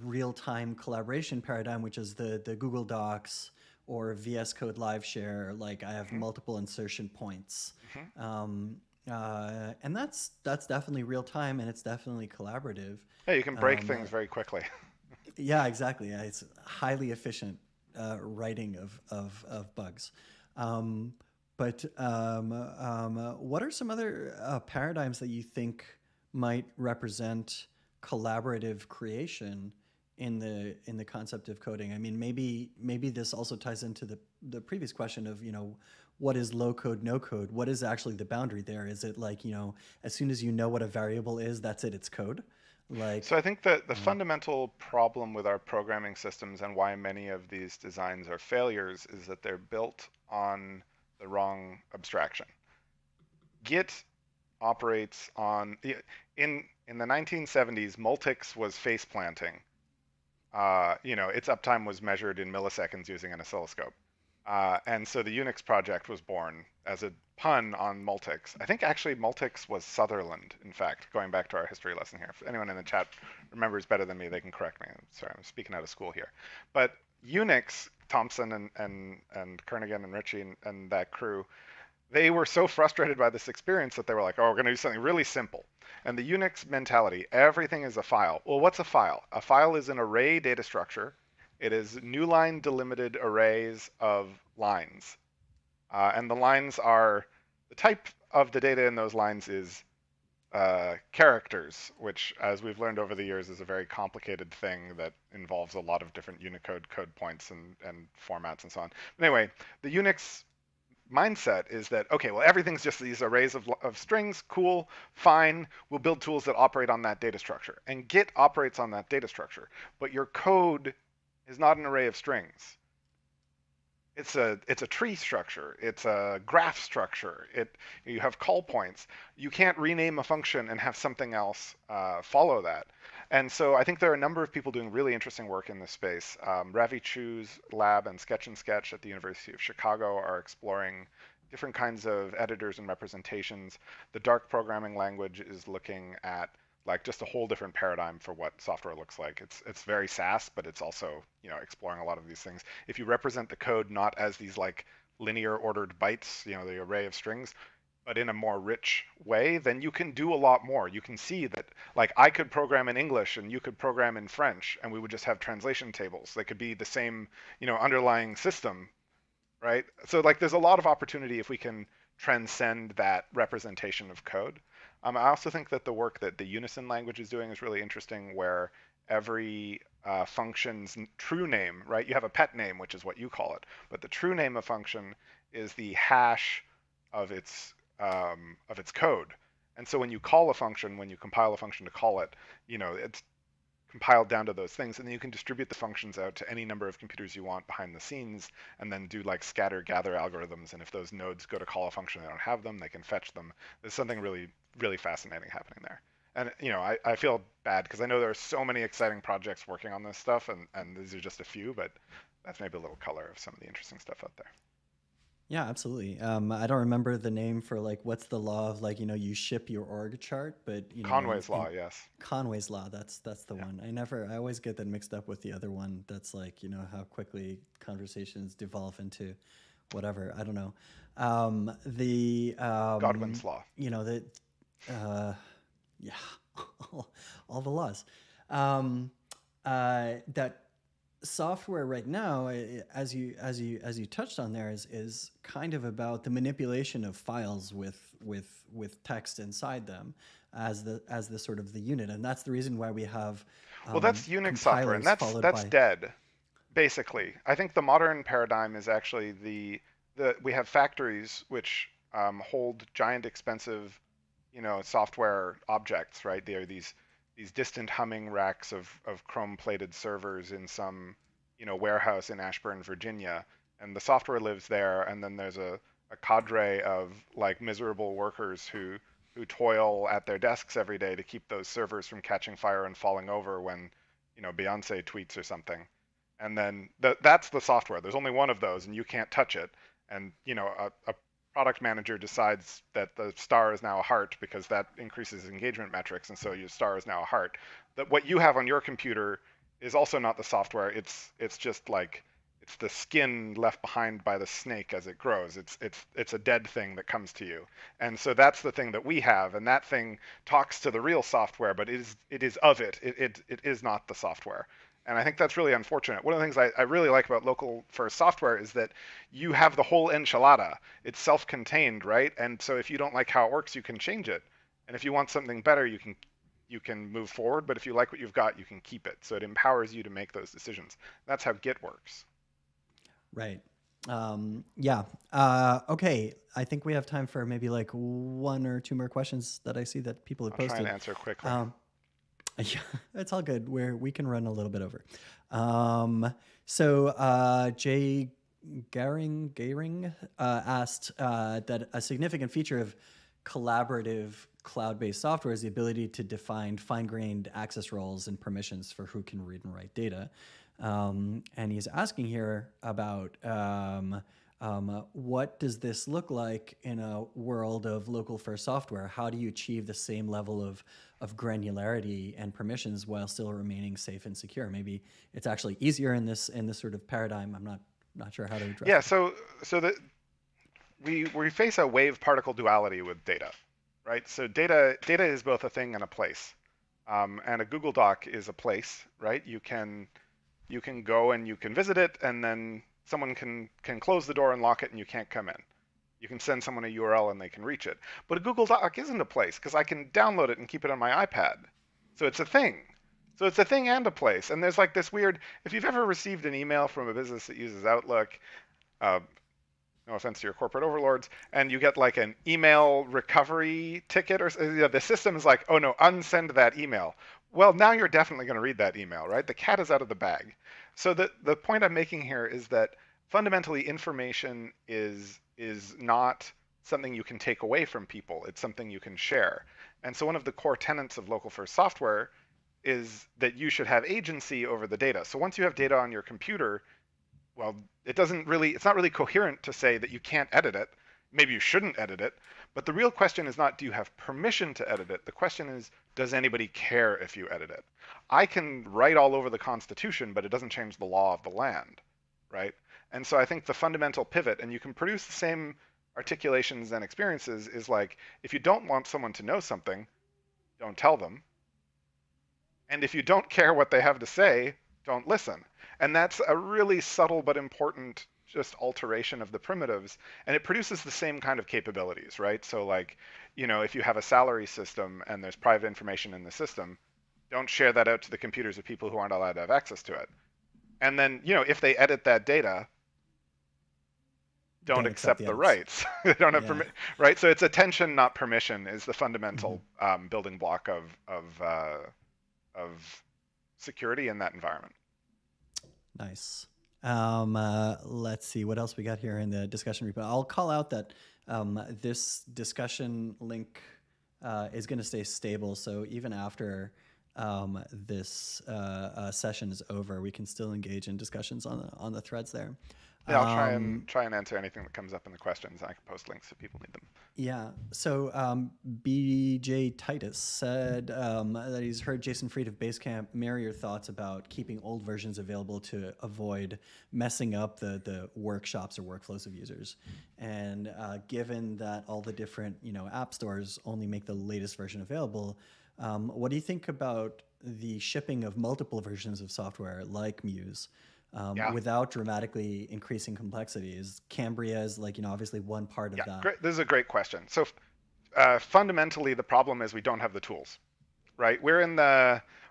real-time collaboration paradigm, which is the Google Docs or VS Code Live Share. Like I have multiple insertion points, and that's definitely real time and it's definitely collaborative. Yeah, you can break things very quickly. Yeah, exactly. Yeah, it's highly efficient writing of bugs. But what are some other paradigms that you think might represent collaborative creation in the concept of coding? I mean, maybe this also ties into the previous question of, what is low code, no code? What is actually the boundary there? Is it like, as soon as you know what a variable is, that's it, it's code? So I think that the fundamental problem with our programming systems and why many of these designs are failures is that they're built on the wrong abstraction. Git operates on in the 1970s. Multics was face planting. Its uptime was measured in milliseconds using an oscilloscope. And so the Unix project was born as a pun on Multics. I think actually Multics was Sutherland, in fact, going back to our history lesson here. If anyone in the chat remembers better than me, they can correct me. Sorry, I'm speaking out of school here. But Unix, Thompson and Kernighan and Ritchie and that crew, they were so frustrated by this experience that they were like, oh, we're going to do something really simple. And the Unix mentality, everything is a file. Well, what's a file? A file is an array data structure. It is new line delimited arrays of lines. And the lines are, the type of the data in those lines is characters, which, as we've learned over the years, is a very complicated thing that involves a lot of different Unicode code points and formats and so on. But anyway, the Unix mindset is that, okay, well, everything's just these arrays of strings, cool, fine, we'll build tools that operate on that data structure. And Git operates on that data structure, but your code is not an array of strings. It's a tree structure. It's a graph structure. You have call points. You can't rename a function and have something else follow that. And so I think there are a number of people doing really interesting work in this space. Ravi Chu's lab and Sketch and Sketch at the University of Chicago are exploring different kinds of editors and representations. The Dark programming language is looking at like just a whole different paradigm for what software looks like. It's very SAS, but it's also exploring a lot of these things. If you represent the code not as these like linear ordered bytes, the array of strings, but in a more rich way, then you can do a lot more. You can see that like I could program in English and you could program in French, and we would just have translation tables. They could be the same underlying system, right? So like there's a lot of opportunity if we can transcend that representation of code. I also think that the work that the Unison language is doing is really interesting, where every function's true name, right? You have a pet name, which is what you call it, but the true name of function is the hash of its code. And so when you call a function, when you compile a function to call it, it's compiled down to those things, and then you can distribute the functions out to any number of computers you want behind the scenes, and then do like scatter gather algorithms. And if those nodes go to call a function, they don't have them, they can fetch them. There's something really, really fascinating happening there. And I feel bad because I know there are so many exciting projects working on this stuff, and these are just a few, but that's maybe a little color of some of the interesting stuff out there. Yeah, absolutely. I don't remember the name for like what's the law of like you ship your org chart, but Conway's law, yes. Conway's law, that's the one. I always get that mixed up with the other one. That's like how quickly conversations devolve into whatever. I don't know. Godwin's law. Yeah, all the laws. That software right now, as you touched on there, is kind of about the manipulation of files with text inside them as the sort of the unit, and that's the reason why we have well, that's Unix software, and that's dead. Basically, I think the modern paradigm is actually we have factories which hold giant, expensive, software objects, right? They are these distant humming racks of chrome-plated servers in some, warehouse in Ashburn, Virginia. and the software lives there, and then there's a cadre of like miserable workers who toil at their desks every day to keep those servers from catching fire and falling over when, Beyonce tweets or something. And then that's the software. There's only one of those, and you can't touch it. And a product manager decides that the star is now a heart because that increases engagement metrics, and so your star is now a heart. That what you have on your computer is also not the software. It's just like it's the skin left behind by the snake as it grows. It's a dead thing that comes to you. And so that's the thing that we have, and that thing talks to the real software, but it is of it. It is not the software. And I think that's really unfortunate. One of the things I really like about local first software is that you have the whole enchilada. It's self-contained, right? And so if you don't like how it works, you can change it. And if you want something better, you can move forward. But if you like what you've got, you can keep it. So it empowers you to make those decisions. That's how Git works. Right. Yeah. Okay. I think we have time for maybe like one or two more questions that I see that people have posted. I'll try and answer quickly. Yeah, it's all good. We can run a little bit over. Jay Garing asked that a significant feature of collaborative cloud-based software is the ability to define fine-grained access roles and permissions for who can read and write data. And he's asking here about what does this look like in a world of local first software? How do you achieve the same level of granularity and permissions while still remaining safe and secure? Maybe it's actually easier in this sort of paradigm. I'm not sure how to address. Yeah. So we face a wave particle duality with data, right? So data is both a thing and a place. And a Google Doc is a place, right? You can go and you can visit it, and then someone can close the door and lock it, and you can't come in. You can send someone a URL and they can reach it. But a Google Doc isn't a place because I can download it and keep it on my iPad. So it's a thing. So it's a thing and a place. And there's like this weird, if you've ever received an email from a business that uses Outlook, no offense to your corporate overlords, and you get like an email recovery ticket, or the system is like, oh no, unsend that email. Well, now you're definitely going to read that email, right? The cat is out of the bag. So the point I'm making here is that fundamentally information is not something you can take away from people. It's something you can share. And so one of the core tenets of local first software is that you should have agency over the data. So once you have data on your computer, well, it's not really coherent to say that you can't edit it. Maybe you shouldn't edit it. But the real question is not, do you have permission to edit it? The question is, does anybody care if you edit it? I can write all over the Constitution, but it doesn't change the law of the land, right? And so I think the fundamental pivot, and you can produce the same articulations and experiences, is like, if you don't want someone to know something, don't tell them. And if you don't care what they have to say, don't listen. And that's a really subtle but important just alteration of the primitives, and it produces the same kind of capabilities, right? So like, if you have a salary system and there's private information in the system, don't share that out to the computers of people who aren't allowed to have access to it. And then, if they edit that data, don't accept the rights. They don't have permission, right? So it's attention, not permission, is the fundamental building block of security in that environment. Nice. Let's see what else we got here in the discussion repo. I'll call out that this discussion link is going to stay stable. So even after this session is over, we can still engage in discussions on the threads there. Yeah, I'll try and answer anything that comes up in the questions. I can post links if people need them. Yeah. So BJ Titus said that he's heard Jason Fried of Basecamp mirror your thoughts about keeping old versions available to avoid messing up the workshops or workflows of users. And given that all the different app stores only make the latest version available, what do you think about the shipping of multiple versions of software like Muse? Without dramatically increasing complexity? Is Cambria obviously one part of that? Great. This is a great question. So fundamentally, the problem is we don't have the tools, right? We're in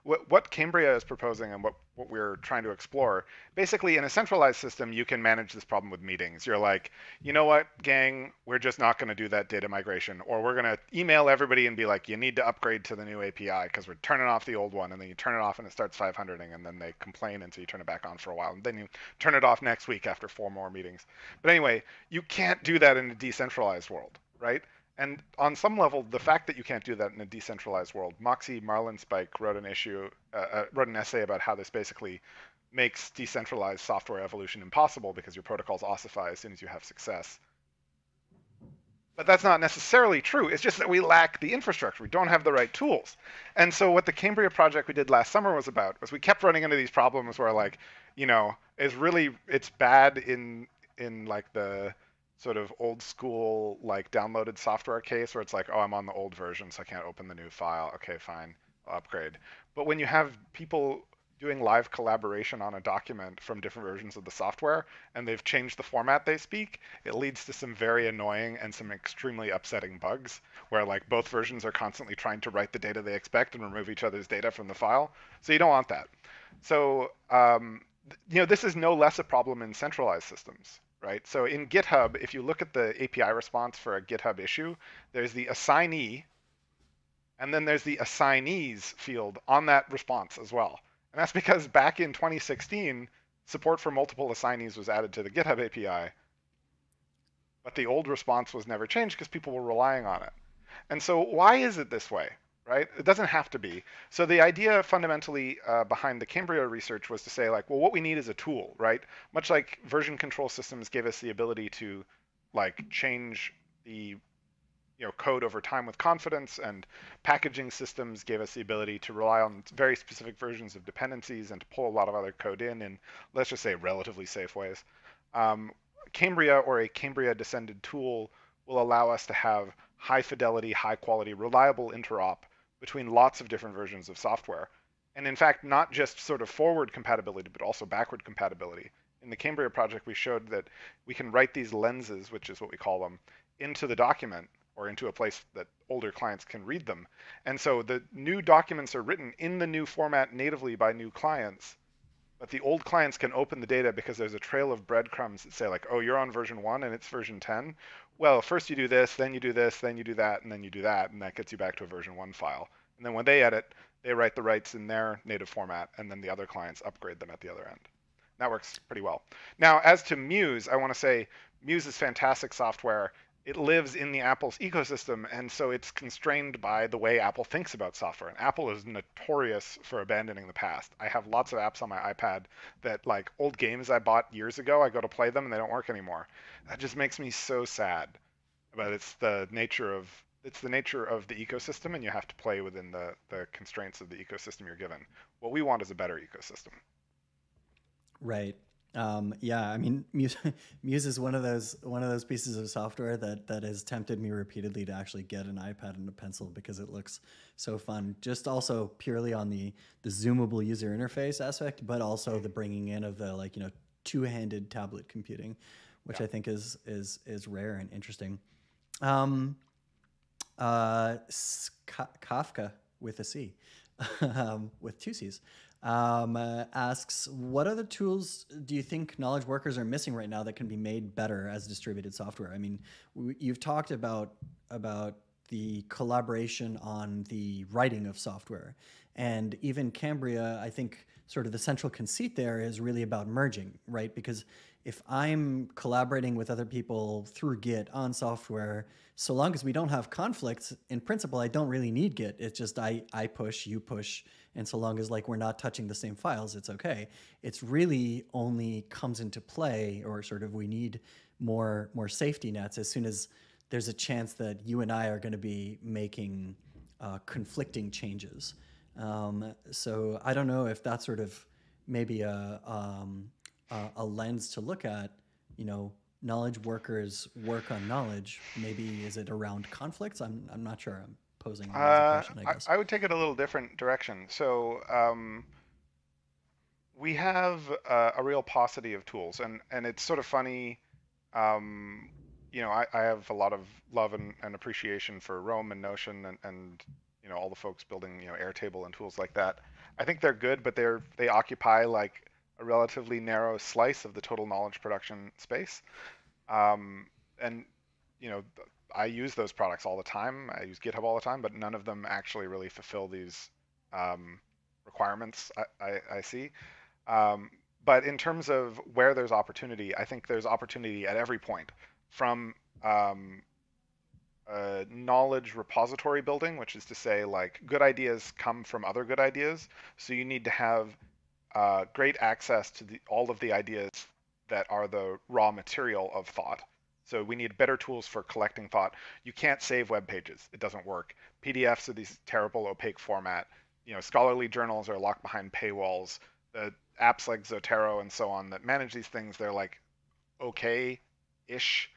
what Cambria is proposing and what we're trying to explore. Basically, in a centralized system, you can manage this problem with meetings. You're like, you know what, gang, we're just not going to do that data migration, or we're going to email everybody and be like, you need to upgrade to the new API because we're turning off the old one, and then you turn it off and it starts 500ing, and then they complain until you turn it back on for a while, and then you turn it off next week after 4 more meetings. But anyway, you can't do that in a decentralized world, right? And on some level, the fact that you can't do that in a decentralized world, Moxie Marlinspike wrote an essay about how this basically makes decentralized software evolution impossible because your protocols ossify as soon as you have success. But that's not necessarily true. It's just that we lack the infrastructure. We don't have the right tools. And so what the Cambria project we did last summer was about was we kept running into these problems where like, it's bad in like the sort of old school like downloaded software case where it's like, oh, I'm on the old version, so I can't open the new file. Okay, fine, I'll upgrade. But when you have people doing live collaboration on a document from different versions of the software and they've changed the format they speak, it leads to some very annoying and some extremely upsetting bugs where like both versions are constantly trying to write the data they expect and remove each other's data from the file. So you don't want that. So this is no less a problem in centralized systems, right? So in GitHub, if you look at the API response for a GitHub issue, there's the assignee, and then there's the assignees field on that response as well. And that's because back in 2016, support for multiple assignees was added to the GitHub API, but the old response was never changed because people were relying on it. And so why is it this way, right? It doesn't have to be. So the idea fundamentally behind the Cambria research was to say like, well, what we need is a tool, right? Much like version control systems gave us the ability to like change the code over time with confidence, and packaging systems gave us the ability to rely on very specific versions of dependencies and to pull a lot of other code in, let's just say, relatively safe ways. Cambria or a Cambria descended tool will allow us to have high fidelity, high quality, reliable interop between lots of different versions of software. And in fact, not just sort of forward compatibility, but also backward compatibility. In the Cambria project, we showed that we can write these lenses, which is what we call them, into the document or into a place that older clients can read them. And so the new documents are written in the new format natively by new clients, but the old clients can open the data because there's a trail of breadcrumbs that say like, oh, you're on version 1 and it's version 10. Well, first you do this, then you do this, then you do that, and then you do that, and that gets you back to a version 1 file. And then when they edit, they write the writes in their native format, and then the other clients upgrade them at the other end. That works pretty well. Now, as to Muse, I want to say Muse is fantastic software. It lives in the Apple's ecosystem, and so it's constrained by the way Apple thinks about software. And Apple is notorious for abandoning the past. I have lots of apps on my iPad that, like old games I bought years ago, I go to play them and they don't work anymore. That just makes me so sad. But it's the nature of the ecosystem, and you have to play within the constraints of the ecosystem you're given. What we want is a better ecosystem. Right. Yeah, I mean, Muse is one of those pieces of software that has tempted me repeatedly to actually get an iPad and a pencil because it looks so fun. Just also purely on the zoomable user interface aspect, but also the bringing in of the two-handed tablet computing, which I think is rare and interesting. Kafka with a C, with two C's. Asks, what other tools do you think knowledge workers are missing right now that can be made better as distributed software? I mean, you've talked about the collaboration on the writing of software, and even Cambria, I think sort of the central conceit there is really about merging, right? Because if I'm collaborating with other people through Git on software, so long as we don't have conflicts, in principle, I don't really need Git. It's just I push, you push, and so long as we're not touching the same files, it's okay. It's really only comes into play, or sort of we need more safety nets as soon as there's a chance that you and I are going to be making conflicting changes. So I don't know if that's sort of maybe a lens to look at, knowledge workers work on knowledge. Maybe is it around conflicts? I'm not sure. I'm posing that as a question, I guess. I would take it a little different direction. So we have a real paucity of tools, and it's sort of funny. I have a lot of love and appreciation for Rome and Notion and all the folks building, Airtable and tools like that. I think they're good, but they occupy like a relatively narrow slice of the total knowledge production space. And you know, I use those products all the time. I use GitHub all the time, but none of them actually really fulfill these um, requirements I see. Um, but in terms of where there's opportunity, I think there's opportunity at every point, from um, knowledge repository building, which is to say, like, good ideas come from other good ideas. So you need to have great access to all of the ideas that are the raw material of thought. So we need better tools for collecting thought. You can't save web pages. It doesn't work. PDFs are these terrible, opaque format. Scholarly journals are locked behind paywalls. The apps like Zotero and so on that manage these things, they're like okay-ish.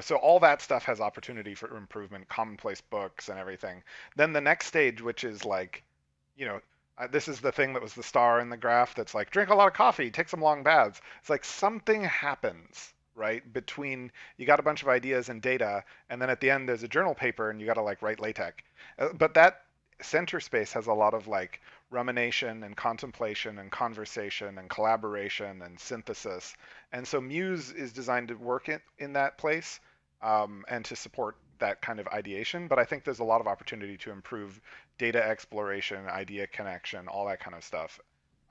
So all that stuff has opportunity for improvement, commonplace books and everything. Then the next stage, which is like, you know, this is the thing that was the star in the graph that's like, drink a lot of coffee, take some long baths. It's like something happens, right? Between you got a bunch of ideas and data, and then at the end there's a journal paper and you got to like write LaTeX. But that center space has a lot of like rumination and contemplation and conversation and collaboration and synthesis. And so Muse is designed to work in that place and to support that kind of ideation. But I think there's a lot of opportunity to improve data exploration, idea connection, all that kind of stuff.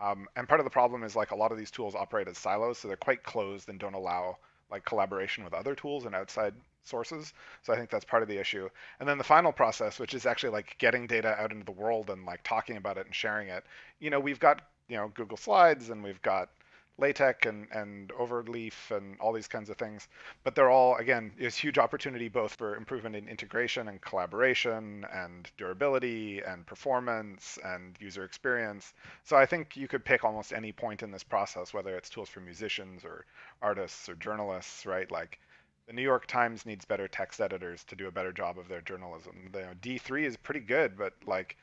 And part of the problem is like a lot of these tools operate as silos, so they're quite closed and don't allow like collaboration with other tools and outside sources. So I think that's part of the issue. And then the final process, which is actually like getting data out into the world and like talking about it and sharing it. We've got, Google Slides and we've got LaTeX and Overleaf and all these kinds of things. But they're all, again, there's huge opportunity both for improvement in integration and collaboration and durability and performance and user experience. So I think you could pick almost any point in this process, whether it's tools for musicians or artists or journalists, right? Like the New York Times needs better text editors to do a better job of their journalism. D3 is pretty good, but like,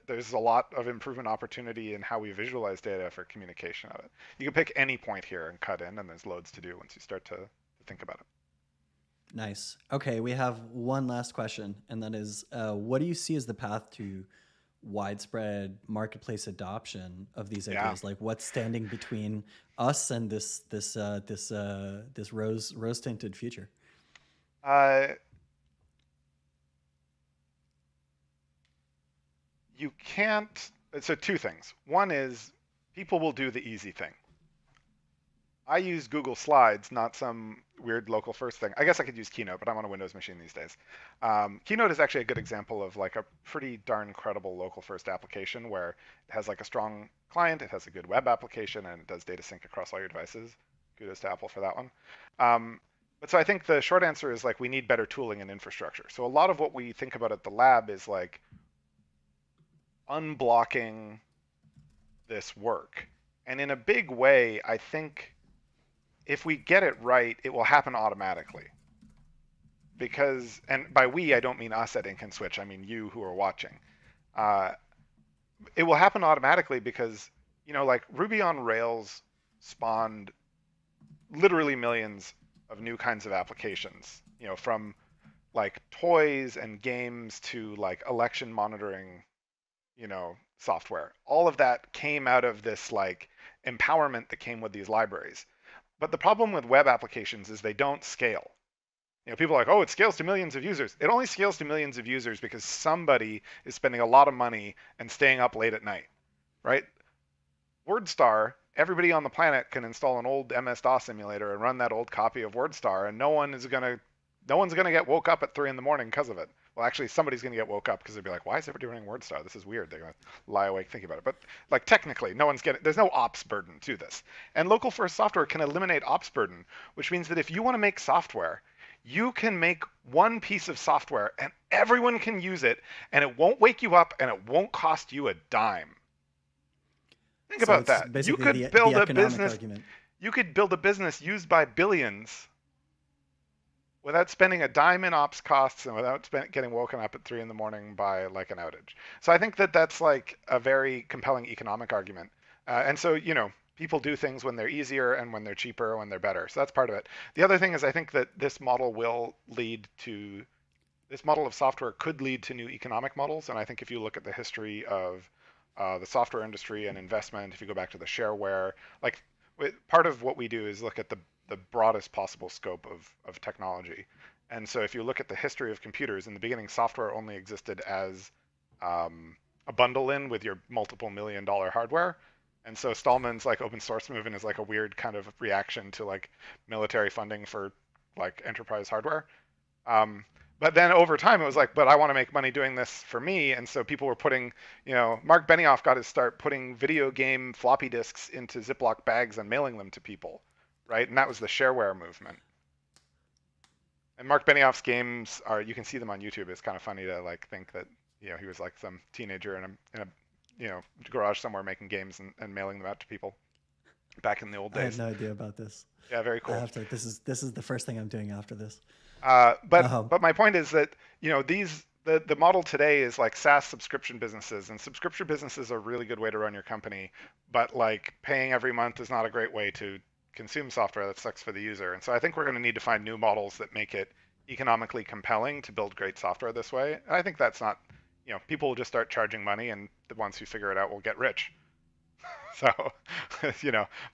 there's a lot of improvement opportunity in how we visualize data for communication of it. You can pick any point here and cut in, and there's loads to do once you start to think about it. Nice. Okay, we have one last question, and that is, what do you see as the path to widespread marketplace adoption of these ideas? Like, what's standing between us and this rose tinted future? You can't. So two things. One is people will do the easy thing. I use Google Slides, not some weird local first thing. I guess I could use Keynote, but I'm on a Windows machine these days. Keynote is actually a good example of like a pretty darn credible local first application where it has like a strong client, it has a good web application, and it does data sync across all your devices. Kudos to Apple for that one. But so I think the short answer is like we need better tooling and infrastructure. So a lot of what we think about at the lab is like unblocking this work. And in a big way, I think if we get it right, it will happen automatically. Because, and by we, I don't mean us at Ink and Switch, I mean you who are watching. It will happen automatically because, like Ruby on Rails spawned literally millions of new kinds of applications, from like toys and games to like election monitoring, software. All of that came out of this like empowerment that came with these libraries. But the problem with web applications is they don't scale. People are like, oh, it scales to millions of users. It only scales to millions of users because somebody is spending a lot of money and staying up late at night, right? WordStar, everybody on the planet can install an old MS-DOS emulator and run that old copy of WordStar, and no one's gonna get woke up at 3 in the morning because of it. Well, actually, somebody's going to get woke up because they'll be like, why is everybody running WordStar? This is weird. They're going to lie awake thinking about it. But like technically, there's no ops burden to this. And local first software can eliminate ops burden, which means that if you want to make software, you can make one piece of software and everyone can use it and it won't wake you up and it won't cost you a dime. Think about that. You could build a business. Argument. You could build a business used by billions without spending a dime in ops costs and without getting woken up at 3 in the morning by like an outage. So I think that that's like a very compelling economic argument. And so, people do things when they're easier and when they're cheaper, when they're better. So that's part of it. The other thing is I think that this model will lead to this model of software could lead to new economic models. And I think if you look at the history of the software industry and investment, if you go back to the shareware, like part of what we do is look at the broadest possible scope of technology. And so if you look at the history of computers, in the beginning, software only existed as a bundle in with your multiple $1 million hardware. And so Stallman's like open source movement is like a weird kind of reaction to like military funding for like enterprise hardware. Um, but then over time, it was like, but I want to make money doing this for me. And so people were putting, Mark Benioff got his start putting video game floppy disks into Ziploc bags and mailing them to people, right? And that was the shareware movement. And Mark Benioff's games are, you can see them on YouTube. It's kind of funny to like think that, he was like some teenager in a garage somewhere making games and mailing them out to people back in the old days. I had no idea about this. Yeah, very cool. I have to. This is the first thing I'm doing after this. But my point is that the model today is like SaaS subscription businesses, and subscription businesses are a really good way to run your company. But like paying every month is not a great way to consume software. That sucks for the user. And so I think we're going to need to find new models that make it economically compelling to build great software this way. And I think that's not, people will just start charging money, and the ones who figure it out will get rich. So,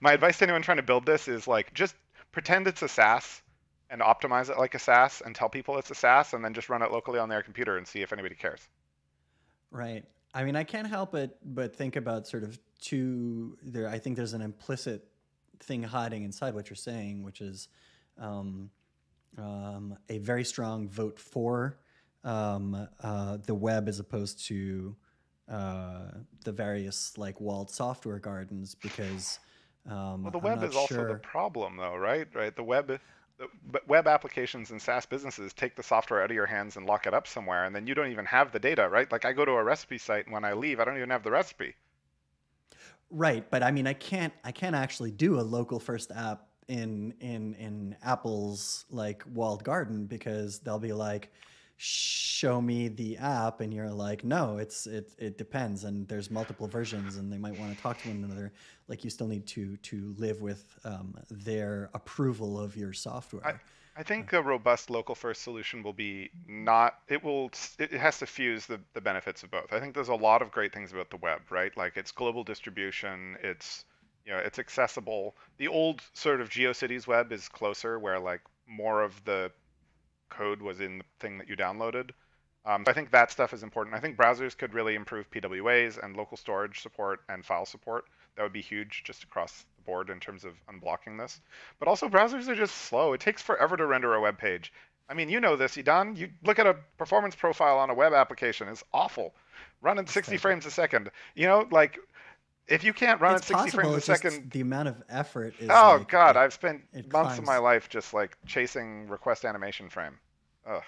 my advice to anyone trying to build this is like just pretend it's a SaaS and optimize it like a SaaS and tell people it's a SaaS and then just run it locally on their computer and see if anybody cares. Right. I mean, I can't help but think about sort of I think there's an implicit thing hiding inside what you're saying, which is a very strong vote for the web as opposed to the various like walled software gardens, because well, the web is also the problem, though, right? Right. The web applications and SaaS businesses take the software out of your hands and lock it up somewhere, and then you don't even have the data, right? Like I go to a recipe site, and when I leave, I don't even have the recipe. Right, but I mean, I can't actually do a local first app in Apple's like walled garden, because they'll be like, show me the app, and you're like, no, it depends, and there's multiple versions, and they might want to talk to one another. Like you still need to live with their approval of your software. I think a robust local first solution will be not, it has to fuse the benefits of both. I think there's a lot of great things about the web, right? Like it's global distribution, it's accessible. The old sort of GeoCities web is closer, where like more of the code was in the thing that you downloaded. So I think that stuff is important. I think browsers could really improve PWAs and local storage support and file support. That would be huge just across the board in terms of unblocking this. But also browsers are just slow. It takes forever to render a web page. I mean, you know this, Idan. You look at a performance profile on a web application. It's awful. Running 60 frames a second. Like if you can't run at 60 frames a second, the amount of effort is. Oh like, God, I've spent months of my life just like chasing request animation frame. Ugh,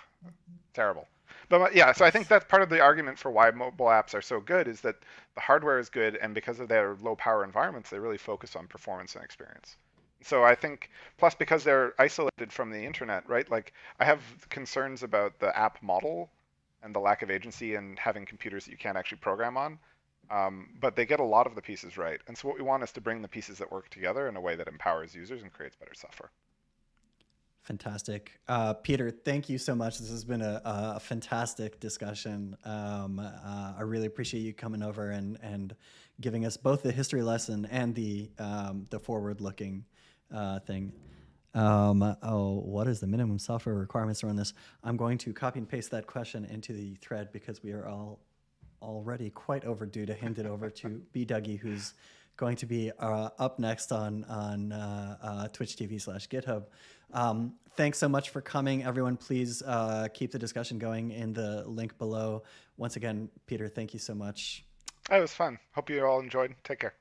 terrible. But yeah, so I think that's part of the argument for why mobile apps are so good, is that the hardware is good, and because of their low power environments, they really focus on performance and experience. So I think, plus because they're isolated from the internet, right? Like I have concerns about the app model and the lack of agency and having computers that you can't actually program on. But they get a lot of the pieces right. And so what we want is to bring the pieces that work together in a way that empowers users and creates better software. Fantastic. Peter, thank you so much. This has been a fantastic discussion. I really appreciate you coming over and giving us both the history lesson and the forward-looking thing. What is the minimum software requirements around this? I'm going to copy and paste that question into the thread, because we are already quite overdue to hand it over to B. Dougie, who's going to be up next on Twitch TV/GitHub. Thanks so much for coming, everyone. Please keep the discussion going in the link below. Once again, Peter, thank you so much. It was fun. Hope you all enjoyed. Take care.